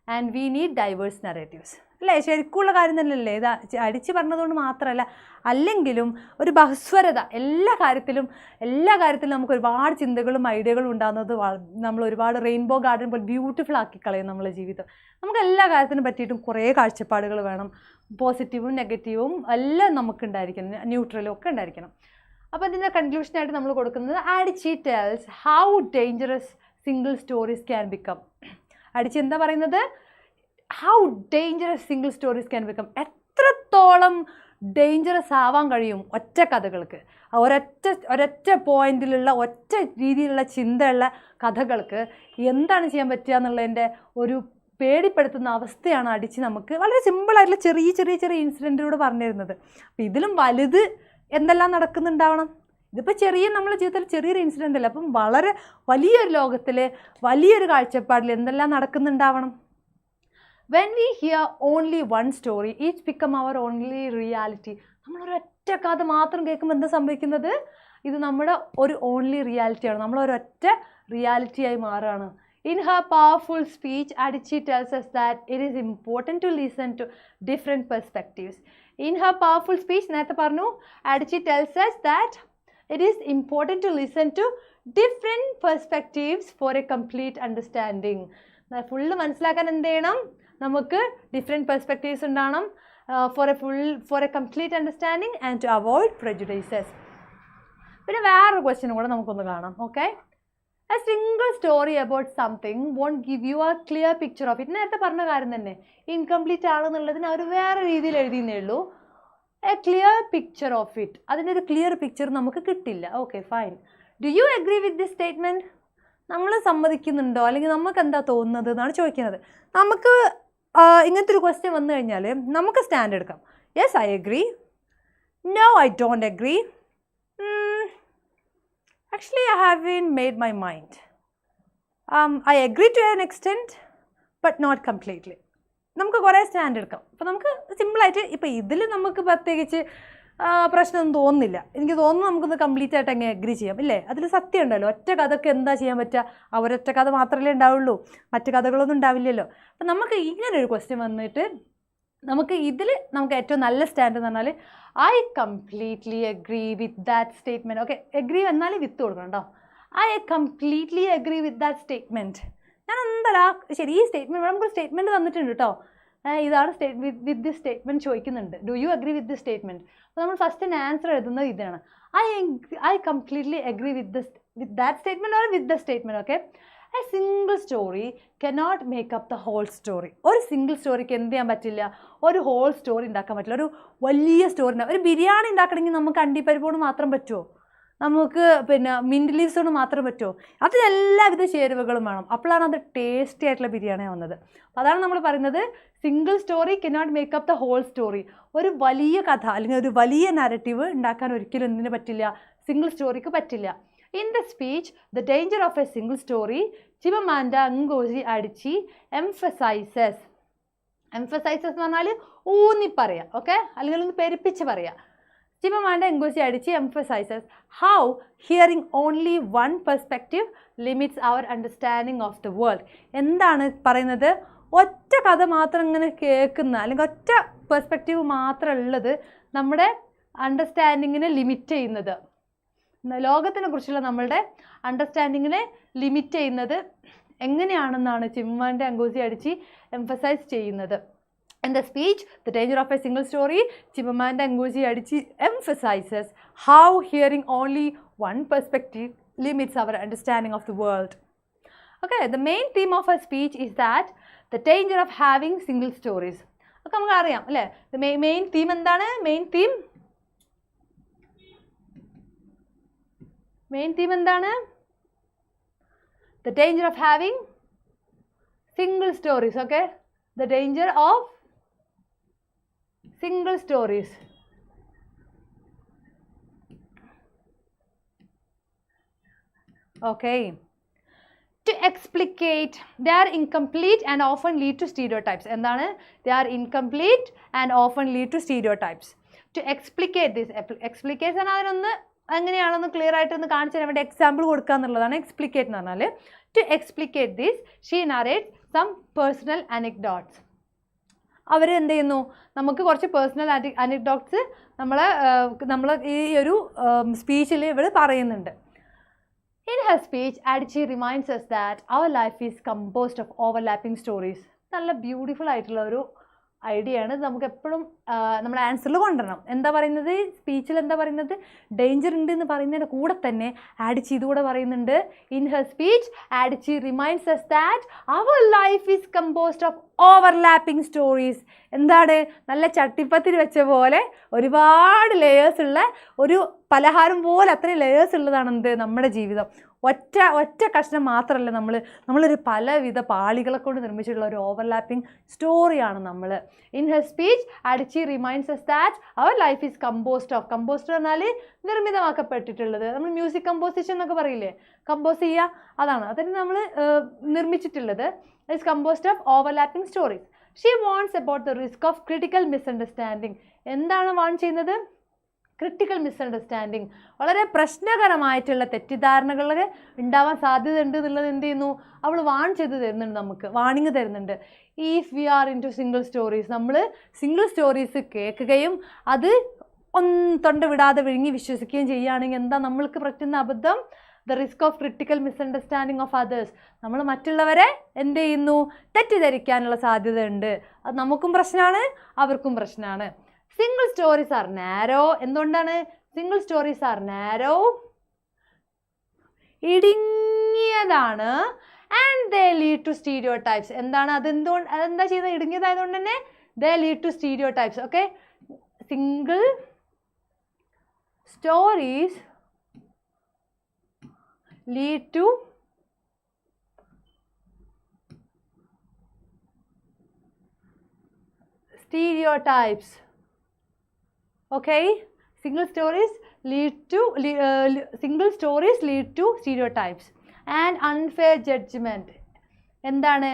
and we need diverse narratives. അല്ലേ? ശരിക്കുള്ള കാര്യം തന്നെയല്ലേ? ഇത് അടിച്ച് പറഞ്ഞതുകൊണ്ട് മാത്രമല്ല, അല്ലെങ്കിലും ഒരു ബഹുസ്വരത എല്ലാ കാര്യത്തിലും നമുക്ക് ഒരുപാട് ചിന്തകളും ഐഡിയകളും ഉണ്ടാകുന്നത് നമ്മൾ ഒരുപാട് റെയിൻബോ ഗാർഡൻ പോലെ ബ്യൂട്ടിഫുൾ ആക്കി കളയും നമ്മളെ ജീവിതം. നമുക്ക് എല്ലാ കാര്യത്തിനും പറ്റിയിട്ടും കുറേ കാഴ്ചപ്പാടുകൾ വേണം. പോസിറ്റീവും നെഗറ്റീവും എല്ലാം നമുക്കുണ്ടായിരിക്കണം, ന്യൂട്രലും ഒക്കെ ഉണ്ടായിരിക്കണം. അപ്പോൾ ഇതിൻ്റെ കൺക്ലൂഷനായിട്ട് നമ്മൾ കൊടുക്കുന്നത് അഡിച്ചി tells how dangerous single stories can become. അഡിച്ചി എന്താ പറയുന്നത്? How dangerous single stories can become. എത്രത്തോളം ഡേഞ്ചറസ് ആവാൻ കഴിയും ഒറ്റ കഥകൾക്ക്. ഒരൊറ്റ പോയിന്റിലുള്ള ഒറ്റ രീതിയിലുള്ള ചിന്തയുള്ള കഥകൾക്ക് എന്താണ് ചെയ്യാൻ പറ്റുക എന്നുള്ളതിൻ്റെ ഒരു പേടിപ്പെടുത്തുന്ന അവസ്ഥയാണ് അടിച്ച് നമുക്ക് വളരെ സിമ്പിളായിട്ടുള്ള ചെറിയ ഇൻസിഡൻറ്റിലൂടെ പറഞ്ഞു തരുന്നത്. അപ്പോൾ ഇതിലും വലുത് എന്തെല്ലാം നടക്കുന്നുണ്ടാവണം? ഇതിപ്പോൾ നമ്മുടെ ജീവിതത്തിൽ ചെറിയൊരു ഇൻസിഡൻ്റ് അല്ല, അപ്പം വളരെ വലിയൊരു ലോകത്തിൽ വലിയൊരു കാഴ്ചപ്പാടിൽ എന്തെല്ലാം നടക്കുന്നുണ്ടാവണം? When we hear only one story, each become our only reality. നമ്മളൊരൊറ്റ കഥ മാത്രം കേൾക്കുമ്പോൾ എന്താ സംഭവിക്കുന്നത്? ഇത് നമ്മുടെ ഒരു ഓൺലി റിയാലിറ്റിയാണ്, നമ്മളൊരൊറ്റ റിയാലിറ്റിയായി മാറുകയാണ്. In her powerful speech, Adichie tells us that it is important to listen to different perspectives. In her powerful speech, നേരത്തെ പറഞ്ഞു, Adichie tells us that it is important to listen to different perspectives for a complete understanding. Full മനസ്സിലാക്കാൻ എന്ത് ചെയ്യണം? നമുക്ക് ഡിഫറെൻറ്റ് പെർസ്പെക്റ്റീവ്സ് ഉണ്ടാകണം. For a complete understanding and to avoid prejudices. പിന്നെ വേറൊരു ക്വസ്റ്റ്യനും കൂടെ നമുക്കൊന്ന് കാണാം. Okay, a single story about something won't give you a clear picture of it. നേരത്തെ പറഞ്ഞ കാര്യം തന്നെ, ഇൻകംപ്ലീറ്റ് ആണെന്നുള്ളതിന് അവർ വേറെ രീതിയിൽ എഴുതിയെന്നേ ഉള്ളൂ. A clear picture of it, അതിൻ്റെ ഒരു ക്ലിയർ പിക്ചർ നമുക്ക് കിട്ടില്ല. Okay, fine. Do you agree with this statement? നമ്മൾ സമ്മതിക്കുന്നുണ്ടോ, അല്ലെങ്കിൽ നമുക്ക് എന്താ തോന്നുന്നത് എന്നാണ് ചോദിക്കുന്നത്. നമുക്ക് ഇങ്ങനത്തെ ഒരു ക്വസ്റ്റ്യൻ വന്നു കഴിഞ്ഞാൽ നമുക്ക് സ്റ്റാൻഡ് എടുക്കാം. Yes, I agree. No, I don't agree. Actually I haven't made my mind. I agree to an extent but not completely. നമുക്ക് കുറേ സ്റ്റാൻഡ് എടുക്കാം. അപ്പോൾ നമുക്ക് സിമ്പിളായിട്ട് ഇപ്പോൾ ഇതിൽ നമുക്ക് പ്രത്യേകിച്ച് പ്രശ്നമൊന്നും തോന്നുന്നില്ല. എനിക്ക് തോന്നുന്നു നമുക്കൊന്ന് കംപ്ലീറ്റ് ആയിട്ട് അങ്ങനെ അഗ്രി ചെയ്യാം, ഇല്ലേ? അതിൽ സത്യം ഉണ്ടല്ലോ. ഒറ്റ കഥക്ക് എന്താ ചെയ്യാൻ പറ്റുക? ഒരൊറ്റ കഥ മാത്രമല്ലേ ഉണ്ടാവുള്ളൂ, മറ്റു കഥകളൊന്നും ഉണ്ടാവില്ലല്ലോ. അപ്പം നമുക്ക് ഇങ്ങനൊരു ക്വസ്റ്റ്യൻ വന്നിട്ട് നമുക്ക് ഏറ്റവും നല്ല സ്റ്റാൻഡ് എന്ന് പറഞ്ഞാൽ I completely agree with that statement. Okay, agree എന്നാൽ വിത്ത് കൊടുക്കണം കേട്ടോ. I completely agree with that statement. ഞാൻ എന്താ ശരി, ഈ സ്റ്റേറ്റ്മെൻറ്റ് നമുക്കൊരു സ്റ്റേറ്റ്മെൻറ്റ് തന്നിട്ടുണ്ട് കേട്ടോ. ഇതാണ് വിത്ത് ദിസ് സ്റ്റേറ്റ്മെൻറ്റ് ചോദിക്കുന്നുണ്ട്. Do you agree with this statement? അപ്പോൾ നമ്മൾ ഫസ്റ്റ് ആൻസർ എഴുതുന്നത് ഇതാണ്. I completely agree with that statement or with the statement. Okay, a single story cannot make up the whole story. ഒരു സിംഗിൾ സ്റ്റോറിക്ക് എന്ത് ചെയ്യാൻ പറ്റില്ല, ഒരു ഹോൾ സ്റ്റോറി ഉണ്ടാക്കാൻ പറ്റില്ല. ഒരു വലിയ സ്റ്റോറി ഒരു ബിരിയാണി ഉണ്ടാക്കണമെങ്കിൽ നമുക്ക് അണ്ടിപ്പരിപ്പോട് മാത്രം പറ്റുമോ, നമുക്ക് പിന്നെ മിൻറ്റ് ലീവ്സ് കൊണ്ട് മാത്രം പറ്റുമോ, അതിന് എല്ലാവിധ ചേരുവകളും വേണം. അപ്പോഴാണ് അത് ടേസ്റ്റി ആയിട്ടുള്ള ബിരിയാണി ആവുന്നത്. അതാണ് നമ്മൾ പറയുന്നത് single story cannot make up the whole story. ഒരു വലിയ കഥ അല്ലെങ്കിൽ ഒരു വലിയ നാരറ്റീവ് ഉണ്ടാക്കാൻ ഒരിക്കലും എന്തിനു പറ്റില്ല, സിംഗിൾ സ്റ്റോറിക്ക് പറ്റില്ല. In the speech, The Danger of a Single Story, Chimamanda Ngozi Adichie emphasizes എന്ന് പറഞ്ഞാൽ ഊന്നി പറയാം, ഓക്കെ, അല്ലെങ്കിൽ ഒന്ന് പെരുപ്പിച്ച് പറയാം. Chimamanda Ngozi Adichie emphasizes how hearing only one perspective limits our understanding of the world. എന്താണ് പറയുന്നത്, ഒറ്റ കഥ മാത്രം ഇങ്ങനെ കേൾക്കുന്ന അല്ലെങ്കിൽ ഒറ്റ പെർസ്പെക്റ്റീവ് മാത്രം ഉള്ളത് നമ്മുടെ അണ്ടർസ്റ്റാൻഡിങ്ങിനെ ലിമിറ്റ് ചെയ്യുന്നത്, ലോകത്തിനെ കുറിച്ചുള്ള നമ്മളുടെ അണ്ടർസ്റ്റാൻഡിങ്ങിനെ ലിമിറ്റ് ചെയ്യുന്നത് എങ്ങനെയാണെന്നാണ് ചിമാമാൻഡ ngozi Adichie എംഫസൈസ് ചെയ്യുന്നത്. In the speech, The Danger of a Single Story, Chimamanda Ngozi Adichie emphasizes how hearing only one perspective limits our understanding of the world. Okay, the main theme of her speech is that the danger of having single stories. Okay, നമുക്ക് അറിയാം അല്ലേ, മെയിൻ തീം എന്താണ്, മെയിൻ തീം എന്താണ്, the danger of having single stories. Okay, the danger of single stories. Okay, to explicate, they are incomplete and often lead to stereotypes. എന്താണ്, they are incomplete and often lead to stereotypes. To explicate this, explicate ആണ് അതിനൊന്ന് എങ്ങനെയാണെന്ന് ക്ലിയർ ആയിട്ടൊന്ന് കാണിച്ചു തരാൻ വേണ്ടി എക്സാമ്പിൾ കൊടുക്കുക എന്നുള്ളതാണ് എക്സ്പ്ലിക്കേറ്റ് എന്ന് പറഞ്ഞാൽ. To explicate this she narrates some personal anecdotes. അവർ എന്ത് ചെയ്യുന്നു, നമുക്ക് കുറച്ച് പേഴ്സണൽ അനെക്ഡോട്ട്സ് നമ്മൾ ഈ ഒരു സ്പീച്ചിൽ ഇവർ പറയുന്നുണ്ട്. In her speech, Adichie reminds us that our life is composed of overlapping stories. നല്ല ബ്യൂട്ടിഫുൾ ആയിട്ടുള്ള ഒരു ഐഡിയ ആണ്. നമുക്ക് എപ്പോഴും നമ്മുടെ ആൻസറിൽ കൊണ്ടുവരണം. എന്താ പറയുന്നത്, സ്പീച്ചിൽ എന്താ പറയുന്നത്, ഡേഞ്ചർ ഉണ്ട് എന്ന് പറയുന്നതിൻ്റെ കൂടെ തന്നെ Adichie ഇതുകൂടെ പറയുന്നുണ്ട്. In her speech Adichie reminds us that our life is composed of overlapping stories. എന്താണ്, നല്ല ചട്ടിപ്പത്തിൽ വെച്ച പോലെ ഒരുപാട് ലെയേഴ്സ് ഉള്ള ഒരു പലഹാരം പോലെ അത്രയും ലെയേഴ്സ് ഉള്ളതാണ് എന്ത്, നമ്മുടെ ജീവിതം. ഒറ്റ കഷ്ണം മാത്രമല്ല, നമ്മളൊരു പലവിധ പാളികളെ കൊണ്ട് നിർമ്മിച്ചിട്ടുള്ള ഒരു ഓവർലാപ്പിംഗ് സ്റ്റോറിയാണ് നമ്മൾ. In her speech Adichie reminds us that our life is composed of, compost പറഞ്ഞാൽ നിർമ്മിതമാക്കപ്പെട്ടിട്ടുള്ളത്. നമ്മൾ മ്യൂസിക് കമ്പോസിഷൻ എന്നൊക്കെ പറയില്ലേ, കമ്പോസ് ചെയ്യുക, അതാണ് അതിന് നമ്മൾ നിർമ്മിച്ചിട്ടുള്ളത്. It's composed of overlapping stories. She warns about the risk of critical misunderstanding. എന്താണ് വാൺ ചെയ്യുന്നത്, ക്രിട്ടിക്കൽ മിസ്അണ്ടർസ്റ്റാൻഡിങ്, വളരെ പ്രശ്നകരമായിട്ടുള്ള തെറ്റിദ്ധാരണകൾ ഉണ്ടാവാൻ സാധ്യതയുണ്ട് എന്നുള്ളത് എന്ത് ചെയ്യുന്നു, അവൾ വാൺ ചെയ്ത് തരുന്നുണ്ട്, നമുക്ക് വാണിങ് തരുന്നുണ്ട്. If we are into single stories, നമ്മൾ സിംഗിൾ സ്റ്റോറീസ് കേൾക്കുകയും അത് തൊണ്ട വിടാതെ വിഴുങ്ങി വിശ്വസിക്കുകയും ചെയ്യുകയാണെങ്കിൽ എന്താ നമ്മൾക്ക് പറ്റുന്ന അബദ്ധം, the risk of critical misunderstanding of others. നമ്മൾ മറ്റുള്ളവരെ എന്ത് ചെയ്യുന്നു, തെറ്റിദ്ധരിക്കാനുള്ള സാധ്യതയുണ്ട്. അത് നമുക്കും പ്രശ്നമാണ്, അവർക്കും പ്രശ്നമാണ്. Single stories are narrow. എന്തുകൊണ്ടാണ് സിംഗിൾ സ്റ്റോറീസ് ആർ നാരോ, ഇടുങ്ങിയതാണ്. And they lead to stereotypes. എന്താണ് അതെന്താ ചെയ്യുന്നത്, ഇടുങ്ങിയതായതുകൊണ്ട് തന്നെ they lead to stereotypes. Okay, single stories lead to stereotypes. Okay, single stories lead to stereotypes and unfair judgment. എന്താണ്,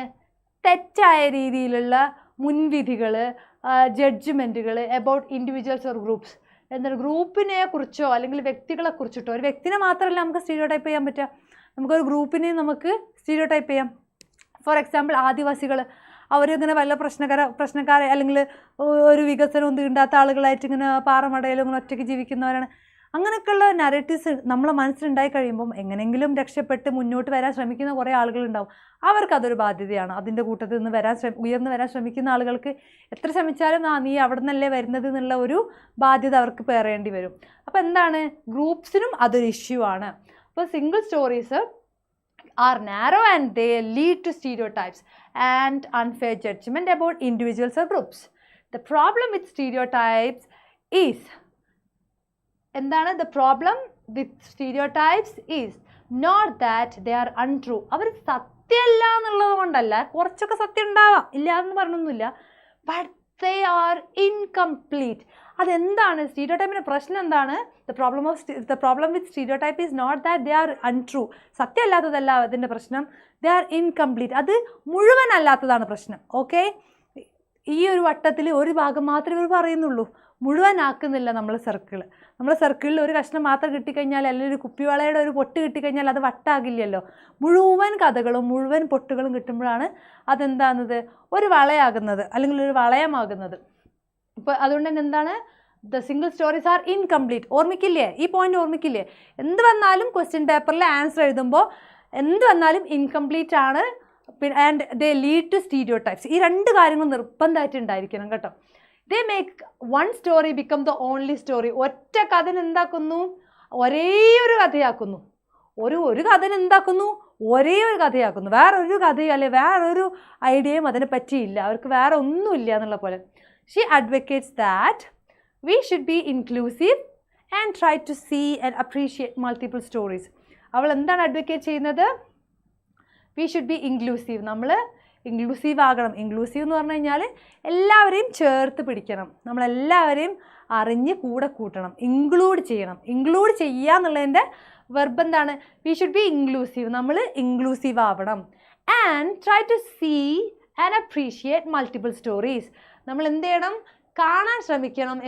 തെറ്റായ രീതിയിലുള്ള മുൻവിധികൾ, ജഡ്ജ്മെൻറ്റുകൾ അബൌട്ട് ഇൻഡിവിജ്വൽസ് ഓർ ഗ്രൂപ്പ്സ്. എന്താണ്, ഗ്രൂപ്പിനെ കുറിച്ചോ അല്ലെങ്കിൽ വ്യക്തികളെ കുറിച്ചിട്ടോ. ഒരു വ്യക്തിനെ മാത്രമല്ല നമുക്ക് സ്റ്റീരിയോടൈപ്പ് ചെയ്യാൻ പറ്റുക, നമുക്കൊരു ഗ്രൂപ്പിനെ നമുക്ക് സ്റ്റീരിയോടൈപ്പ് ചെയ്യാം. ഫോർ എക്സാമ്പിൾ, ആദിവാസികൾ, അവരിങ്ങനെ വല്ല പ്രശ്നക്കാരെ അല്ലെങ്കിൽ ഒരു വികസനവും തീണ്ടാത്ത ആളുകളായിട്ട് ഇങ്ങനെ പാറമടയിലും ഇങ്ങനെ ഒറ്റയ്ക്ക് ജീവിക്കുന്നവരാണ്. അങ്ങനെയൊക്കെയുള്ള നാരറ്റീവ്സ് നമ്മളെ മനസ്സിലുണ്ടായി കഴിയുമ്പം എങ്ങനെയെങ്കിലും രക്ഷപ്പെട്ട് മുന്നോട്ട് വരാൻ ശ്രമിക്കുന്ന കുറേ ആളുകളുണ്ടാവും. അവർക്കതൊരു ബാധ്യതയാണ്. അതിൻ്റെ കൂട്ടത്തിൽ നിന്ന് ഉയർന്നു വരാൻ ശ്രമിക്കുന്ന ആളുകൾക്ക് എത്ര ശ്രമിച്ചാലും നീ അവിടെ നിന്നല്ലേ വരുന്നത് എന്നുള്ള ഒരു ബാധ്യത അവർക്ക് പേറേണ്ടി വരും. അപ്പോൾ എന്താണ്, ഗ്രൂപ്പ്സിനും അതൊരു ഇഷ്യൂ ആണ്. അപ്പോൾ single stories are narrow and they lead to stereotypes and unfair judgment about individuals or groups. The problem with stereotypes is, എന്താണ് the problem with stereotypes is not that they are untrue. അവർ സത്യമല്ല എന്നുള്ളത് കൊണ്ടല്ല, കുറച്ചൊക്കെ സത്യം ഉണ്ടാവാം, ഇല്ല എന്ന് പറഞ്ഞൊന്നുമില്ല, but they are incomplete. അതെന്താണ് സ്റ്റീരിയോടൈപ്പിൻ്റെ പ്രശ്നം എന്താണ്? the problem with stereotype is not that they are untrue. സത്യമല്ലാത്തതല്ല അതിൻ്റെ പ്രശ്നം, they are incomplete. അത് മുഴുവനല്ലാത്തതാണ് പ്രശ്നം. ഓക്കെ, ഈ ഒരു വട്ടത്തിൽ ഒരു ഭാഗം മാത്രമേ ഇവർ പറയുന്നുള്ളൂ, മുഴുവനാക്കുന്നില്ല നമ്മളെ സർക്കിളിൽ ഒരു കഷ്ണം മാത്രം കിട്ടിക്കഴിഞ്ഞാൽ, അല്ലെങ്കിൽ ഒരു കുപ്പിവളയുടെ ഒരു പൊട്ട് കിട്ടിക്കഴിഞ്ഞാൽ അത് വട്ടാകില്ലല്ലോ. മുഴുവൻ കഥകളും മുഴുവൻ പൊട്ടുകളും കിട്ടുമ്പോഴാണ് അതെന്താകുന്നത്, ഒരു വളയാകുന്നത് അല്ലെങ്കിൽ ഒരു വളയമാകുന്നത്. ഇപ്പോൾ അതുകൊണ്ട് തന്നെ എന്താണ്, the single stories are incomplete. ഓർമ്മിക്കില്ലേ, ഈ പോയിന്റ് ഓർമ്മിക്കില്ലേ? എന്ത് വന്നാലും ക്വസ്റ്റ്യൻ പേപ്പറിൽ ആൻസർ എഴുതുമ്പോൾ എന്ത് വന്നാലും ഇൻകംപ്ലീറ്റ് ആണ്, and they lead to stereotypes. ഈ രണ്ട് കാര്യങ്ങൾ നിർബന്ധമായിട്ട് ഉണ്ടായിരിക്കണം കേട്ടോ. They make one story become the only story. ഒറ്റ കഥന എന്താക്കുന്നു, ഒരേ ഒരു കഥയാക്കുന്നു. ഒരു കഥന എന്താക്കുന്നു, ഒരേ ഒരു കഥയാക്കുന്നു. വേറൊരു കഥയോ അല്ലെ വേറൊരു ഐഡിയയും അതിനെ പറ്റിയില്ല, അവർക്ക് വേറെ ഒന്നുമില്ല എന്നുള്ള പോലെ. She advocates that we should be inclusive and try to see and appreciate multiple stories. അവൾ എന്താണ് അഡ്വക്കേറ്റ് ചെയ്യുന്നത്? We should be inclusive. നമ്മൾ ഇൻക്ലൂസീവ് ആകണം. ഇൻക്ലൂസീവ് എന്ന് പറഞ്ഞു കഴിഞ്ഞാൽ എല്ലാവരെയും ചേർത്ത് പിടിക്കണം, നമ്മളെല്ലാവരെയും അറിഞ്ഞ് കൂടെ കൂട്ടണം, ഇൻക്ലൂഡ് ചെയ്യണം. ഇൻക്ലൂഡ് ചെയ്യുക എന്നുള്ളതിൻ്റെ വെർബ് എന്താണ്? We should be inclusive. നമ്മൾ ഇൻക്ലൂസീവ് ആവണം. And try to see and appreciate multiple stories. നമ്മൾ എന്ത് ചെയ്യണം? കാണാൻ ശ്രമിക്കണം.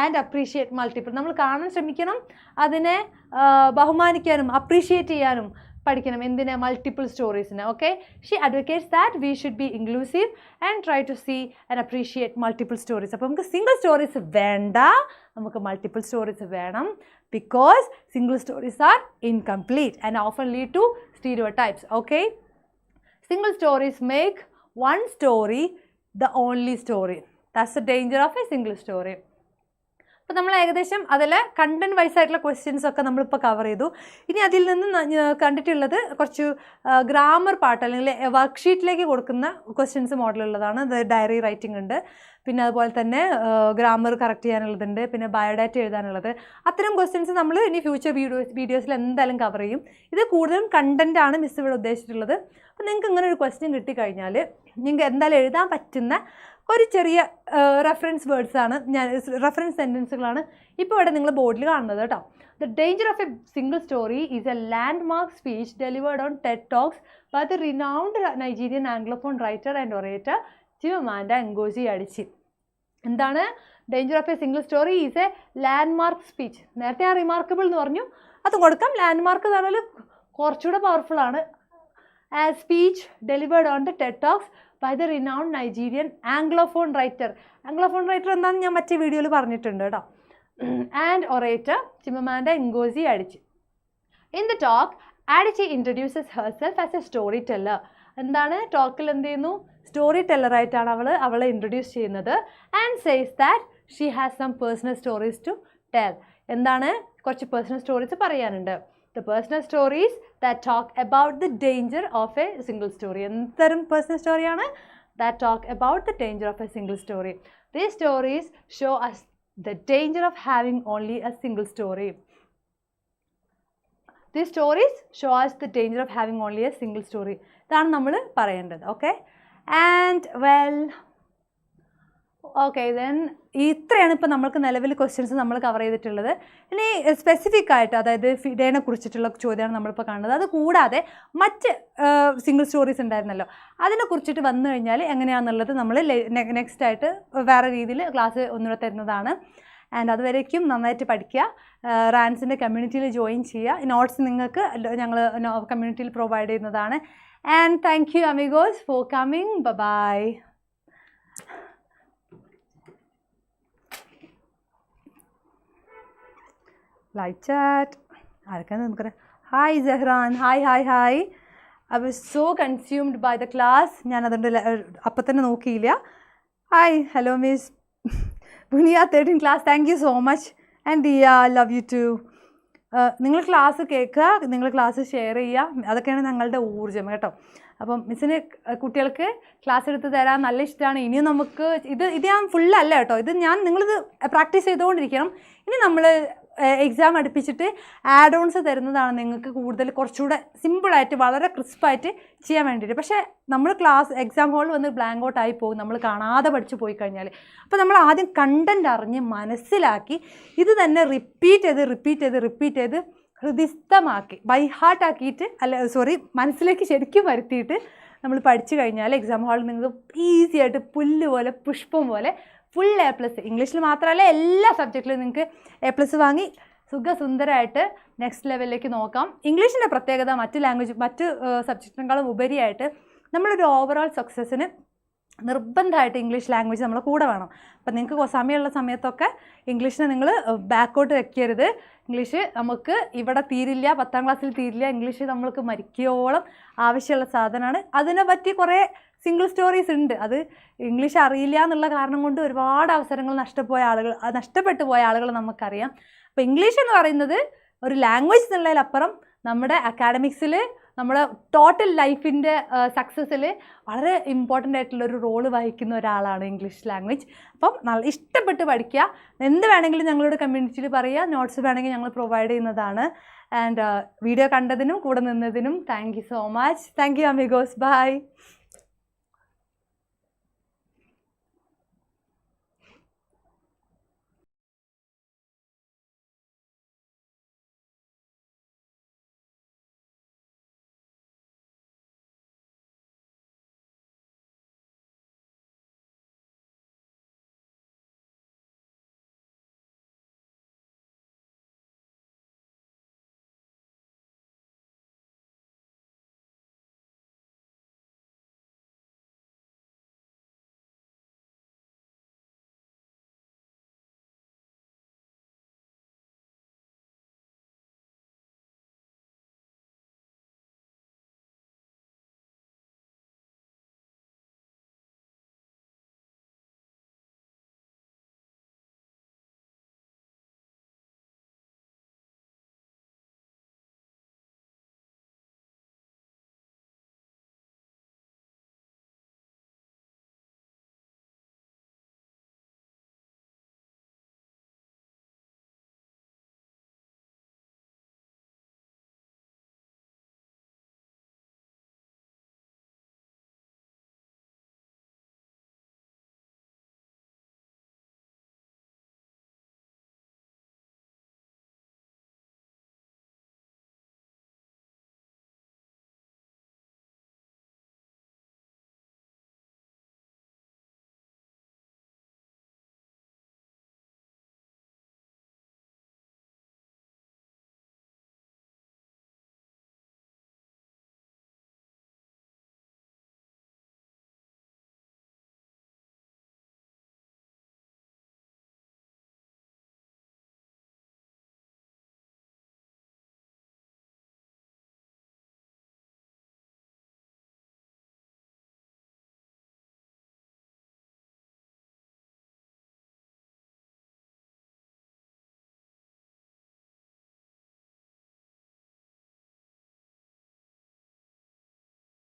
And appreciate multiple. നമ്മൾ കാണാൻ ശ്രമിക്കണം, അതിനെ ബഹുമാനിക്കാനും അപ്രീഷിയേറ്റ് ചെയ്യാനും പഠിക്കണം. എന്തിനെ? മൾട്ടിപ്പിൾ സ്റ്റോറീസിന്. Okay, she advocates that we should be inclusive and try to see and appreciate multiple stories. അപ്പോൾ നമുക്ക് സിംഗിൾ സ്റ്റോറീസ് വേണ്ട, നമുക്ക് മൾട്ടിപ്പിൾ സ്റ്റോറീസ് വേണം. Because single stories are incomplete and often lead to stereotypes. Okay, single stories make one story the only story. That's the danger of a single story. അപ്പോൾ നമ്മൾ ഏകദേശം അതിൽ കണ്ടൻറ് വൈസ് ആയിട്ടുള്ള ക്വസ്റ്റ്യൻസ് ഒക്കെ നമ്മളിപ്പോൾ കവർ ചെയ്തു. ഇനി അതിൽ നിന്ന് കണ്ടിട്ടുള്ളത് കുറച്ച് ഗ്രാമർ പാർട്ട് അല്ലെങ്കിൽ വർക്ക്ഷീറ്റിലേക്ക് കൊടുക്കുന്ന ക്വസ്റ്റ്യൻസ് മോഡലുള്ളതാണ്. അത് ഡയറി റൈറ്റിംഗ് ഉണ്ട്, പിന്നെ അതുപോലെ തന്നെ ഗ്രാമർ കറക്റ്റ് ചെയ്യാനുള്ളതുണ്ട്, പിന്നെ ബയോഡാറ്റ എഴുതാനുള്ളത്. അത്തരം ക്വസ്റ്റ്യൻസ് നമ്മൾ ഇനി ഫ്യൂച്ചർ വീഡിയോസിൽ എന്തായാലും കവർ ചെയ്യും. ഇത് കൂടുതലും കണ്ടൻറ്റാണ് മിസ് ഇവിടെ ഉദ്ദേശിച്ചിട്ടുള്ളത്. അപ്പോൾ നിങ്ങൾക്ക് ഇങ്ങനെ ഒരു ക്വസ്റ്റ്യൻ കിട്ടിക്കഴിഞ്ഞാൽ നിങ്ങൾക്ക് എന്തായാലും എഴുതാൻ പറ്റുന്ന ഒരു ചെറിയ റെഫറൻസ് വേർഡ്സാണ്, റെഫറൻസ് സെൻറ്റൻസുകളാണ് ഇപ്പോൾ ഇവിടെ നിങ്ങൾ ബോർഡിൽ കാണുന്നത് കേട്ടോ. The danger of a single story is a landmark speech delivered on TED Talks by the renowned Nigerian Anglophone writer and orator Chimamanda Ngozi Adichie. എന്താണ് danger of a single story? Is A landmark speech. നേരത്തെ ഞാൻ റിമാർക്കബിൾ എന്ന് പറഞ്ഞു, അത് കൊടുക്കാം. ലാൻഡ്മാർക്ക് എന്ന് പറഞ്ഞാൽ കുറച്ചുകൂടെ പവർഫുള്ളാണ്. A speech delivered on the TED Talks by the renowned Nigerian Anglophone writer. Anglophone writer എന്താണെന്ന് ഞാൻ മറ്റേ വീഡിയോയിൽ പറഞ്ഞിട്ടുണ്ട് കേട്ടോ. And orator Chimamanda Ngozi Adichie. In the talk, Adichie introduces herself as a storyteller. എന്താണ് ടോക്കിൽ എന്ത് ചെയ്യുന്നു? സ്റ്റോറി ടെല്ലറായിട്ടാണ് അവളെ ഇൻട്രൊഡ്യൂസ് ചെയ്യുന്നത്. And says that she has some personal stories to tell. എന്താണ്? കുറച്ച് പേഴ്സണൽ സ്റ്റോറീസ് പറയാനുണ്ട്. The personal stories that talk about the danger of a single story. എന്തൊരു personal story ആണ്? That talk about the danger of a single story. These stories show us the danger of having only a single story. These stories show us the danger of having only a single story. ഇതാണ് നമ്മൾ പറയേണ്ടത്. Okay, and well okay then ഇത്രയാണ് ഇപ്പോൾ നമ്മൾക്ക് നിലവിൽ ക്വസ്റ്റ്യൻസ് നമ്മൾ കവർ ചെയ്തിട്ടുള്ളത്. ഇനി സ്പെസിഫിക് ആയിട്ട്, അതായത് ഫിഡേനെ കുറിച്ചിട്ടുള്ള ചോദ്യമാണ് നമ്മളിപ്പോൾ കാണുന്നത്. അത് കൂടാതെ മറ്റ് സിംഗിൾ സ്റ്റോറീസ് ഉണ്ടായിരുന്നല്ലോ, അതിനെ കുറിച്ചിട്ട് വന്നു കഴിഞ്ഞാൽ എങ്ങനെയാണെന്നുള്ളത് നമ്മൾ നെക്സ്റ്റ് ആയിട്ട് വേറെ രീതിയിൽ ക്ലാസ് ഒന്നുകൂടെ തരുന്നതാണ്. ആൻഡ് അതുവരേക്കും നന്നായിട്ട് പഠിക്കുക, റാൻസിൻ്റെ കമ്മ്യൂണിറ്റിയിൽ ജോയിൻ ചെയ്യുക. നോട്ട്സ് നിങ്ങൾക്ക് ഞങ്ങൾ കമ്മ്യൂണിറ്റിയിൽ പ്രൊവൈഡ് ചെയ്യുന്നതാണ്. And thank you amigos for coming. Bye. Live chat. Hi Zahran. Hi. I was so consumed by the class. ഞാൻ അതുകൊണ്ട് അപ്പം തന്നെ നോക്കിയില്ല. Hi, hello Miss Bunia, 13th class. Thank you so much. And Dia, love you too. നിങ്ങൾ ക്ലാസ് കേൾക്കുക, നിങ്ങൾ ക്ലാസ് ഷെയർ ചെയ്യുക, അതൊക്കെയാണ് ഞങ്ങളുടെ ഊർജ്ജം കേട്ടോ. അപ്പം മിസ്സിന് കുട്ടികൾക്ക് ക്ലാസ് എടുത്ത് തരാൻ നല്ല ഇഷ്ടമാണ്. ഇനിയും നമുക്ക് ഇത് ഞാൻ ഫുള്ളല്ല കേട്ടോ, ഇത് നിങ്ങളിത് പ്രാക്ടീസ് ചെയ്തുകൊണ്ടിരിക്കണം. ഇനി നമ്മൾ എക്സാം അടുപ്പിച്ചിട്ട് ആഡ് ഓൺസ് തരുന്നതാണ് നിങ്ങൾക്ക് കൂടുതൽ കുറച്ചുകൂടെ സിമ്പിളായിട്ട് വളരെ ക്രിസ്പായിട്ട് ചെയ്യാൻ വേണ്ടിയിട്ട്. പക്ഷേ നമ്മൾ എക്സാം ഹോളിൽ വന്ന് ബ്ലാങ്ക് ഔട്ട് ആയി പോകും നമ്മൾ കാണാതെ പഠിച്ച് പോയി കഴിഞ്ഞാൽ. അപ്പോൾ നമ്മൾ ആദ്യം കണ്ടൻറ്റ് അറിഞ്ഞ് മനസ്സിലാക്കി ഇത് തന്നെ റിപ്പീറ്റ് ചെയ്ത് ഹൃദിസ്ഥമാക്കി ബൈ ഹാർട്ട് ആക്കിയിട്ട് മനസ്സിലേക്ക് ശരിക്കും വരുത്തിയിട്ട് നമ്മൾ പഠിച്ചു കഴിഞ്ഞാൽ എക്സാം ഹാളിൽ നിങ്ങൾക്ക് ഈസി ആയിട്ട് പുല്ല് പോലെ പുഷ്പം പോലെ ഫുൾ A+. ഇംഗ്ലീഷിൽ മാത്രമല്ല എല്ലാ സബ്ജക്റ്റിലും നിങ്ങൾക്ക് A+ വാങ്ങി സുഖസുന്ദരമായിട്ട് നെക്സ്റ്റ് ലെവലിലേക്ക് നോക്കാം. ഇംഗ്ലീഷിൻ്റെ പ്രത്യേകത മറ്റ് സബ്ജക്റ്റിനേക്കാളും ഉപരിയായിട്ട് നമ്മളൊരു ഓവറോൾ സക്സസ്സിന് നിർബന്ധമായിട്ട് ഇംഗ്ലീഷ് ലാംഗ്വേജ് നമ്മളെ കൂടെ വേണം. അപ്പം നിങ്ങൾക്ക് സമയമുള്ള സമയത്തൊക്കെ ഇംഗ്ലീഷിനെ നിങ്ങൾ ബാക്കൗട്ട് വെക്കരുത്. ഇംഗ്ലീഷ് നമുക്ക് ഇവിടെ തീരില്ല, 10ാം ക്ലാസ്സിൽ തീരില്ല. ഇംഗ്ലീഷ് നമ്മൾക്ക് മരിക്കോളം ആവശ്യമുള്ള സാധനമാണ്. അതിനെ പറ്റി കുറേ സിംഗിൾ സ്റ്റോറീസ് ഉണ്ട്. അത് ഇംഗ്ലീഷ് അറിയില്ല എന്നുള്ള കാരണം കൊണ്ട് ഒരുപാട് അവസരങ്ങൾ നഷ്ടപ്പെട്ടു പോയ ആളുകൾ നമുക്കറിയാം. അപ്പോൾ ഇംഗ്ലീഷ് എന്ന് പറയുന്നത് ഒരു ലാംഗ്വേജ് എന്നുള്ളതിലപ്പുറം നമ്മുടെ അക്കാഡമിക്സിൽ നമ്മുടെ ടോട്ടൽ ലൈഫിൻ്റെ സക്സസ്സിൽ വളരെ ഇമ്പോർട്ടൻ്റ് ആയിട്ടുള്ളൊരു റോള് വഹിക്കുന്ന ഒരാളാണ് ഇംഗ്ലീഷ് ലാംഗ്വേജ്. അപ്പം നല്ല ഇഷ്ടപ്പെട്ട് പഠിക്കുക. എന്ത് വേണമെങ്കിലും ഞങ്ങളുടെ കമ്മ്യൂണിറ്റിയിൽ പറയുക, നോട്ട്സ് വേണമെങ്കിൽ ഞങ്ങൾ പ്രൊവൈഡ് ചെയ്യുന്നതാണ്. ആൻഡ് വീഡിയോ കണ്ടതിനും കൂടെ നിന്നതിനും thank you so much. Thank you amigos. By.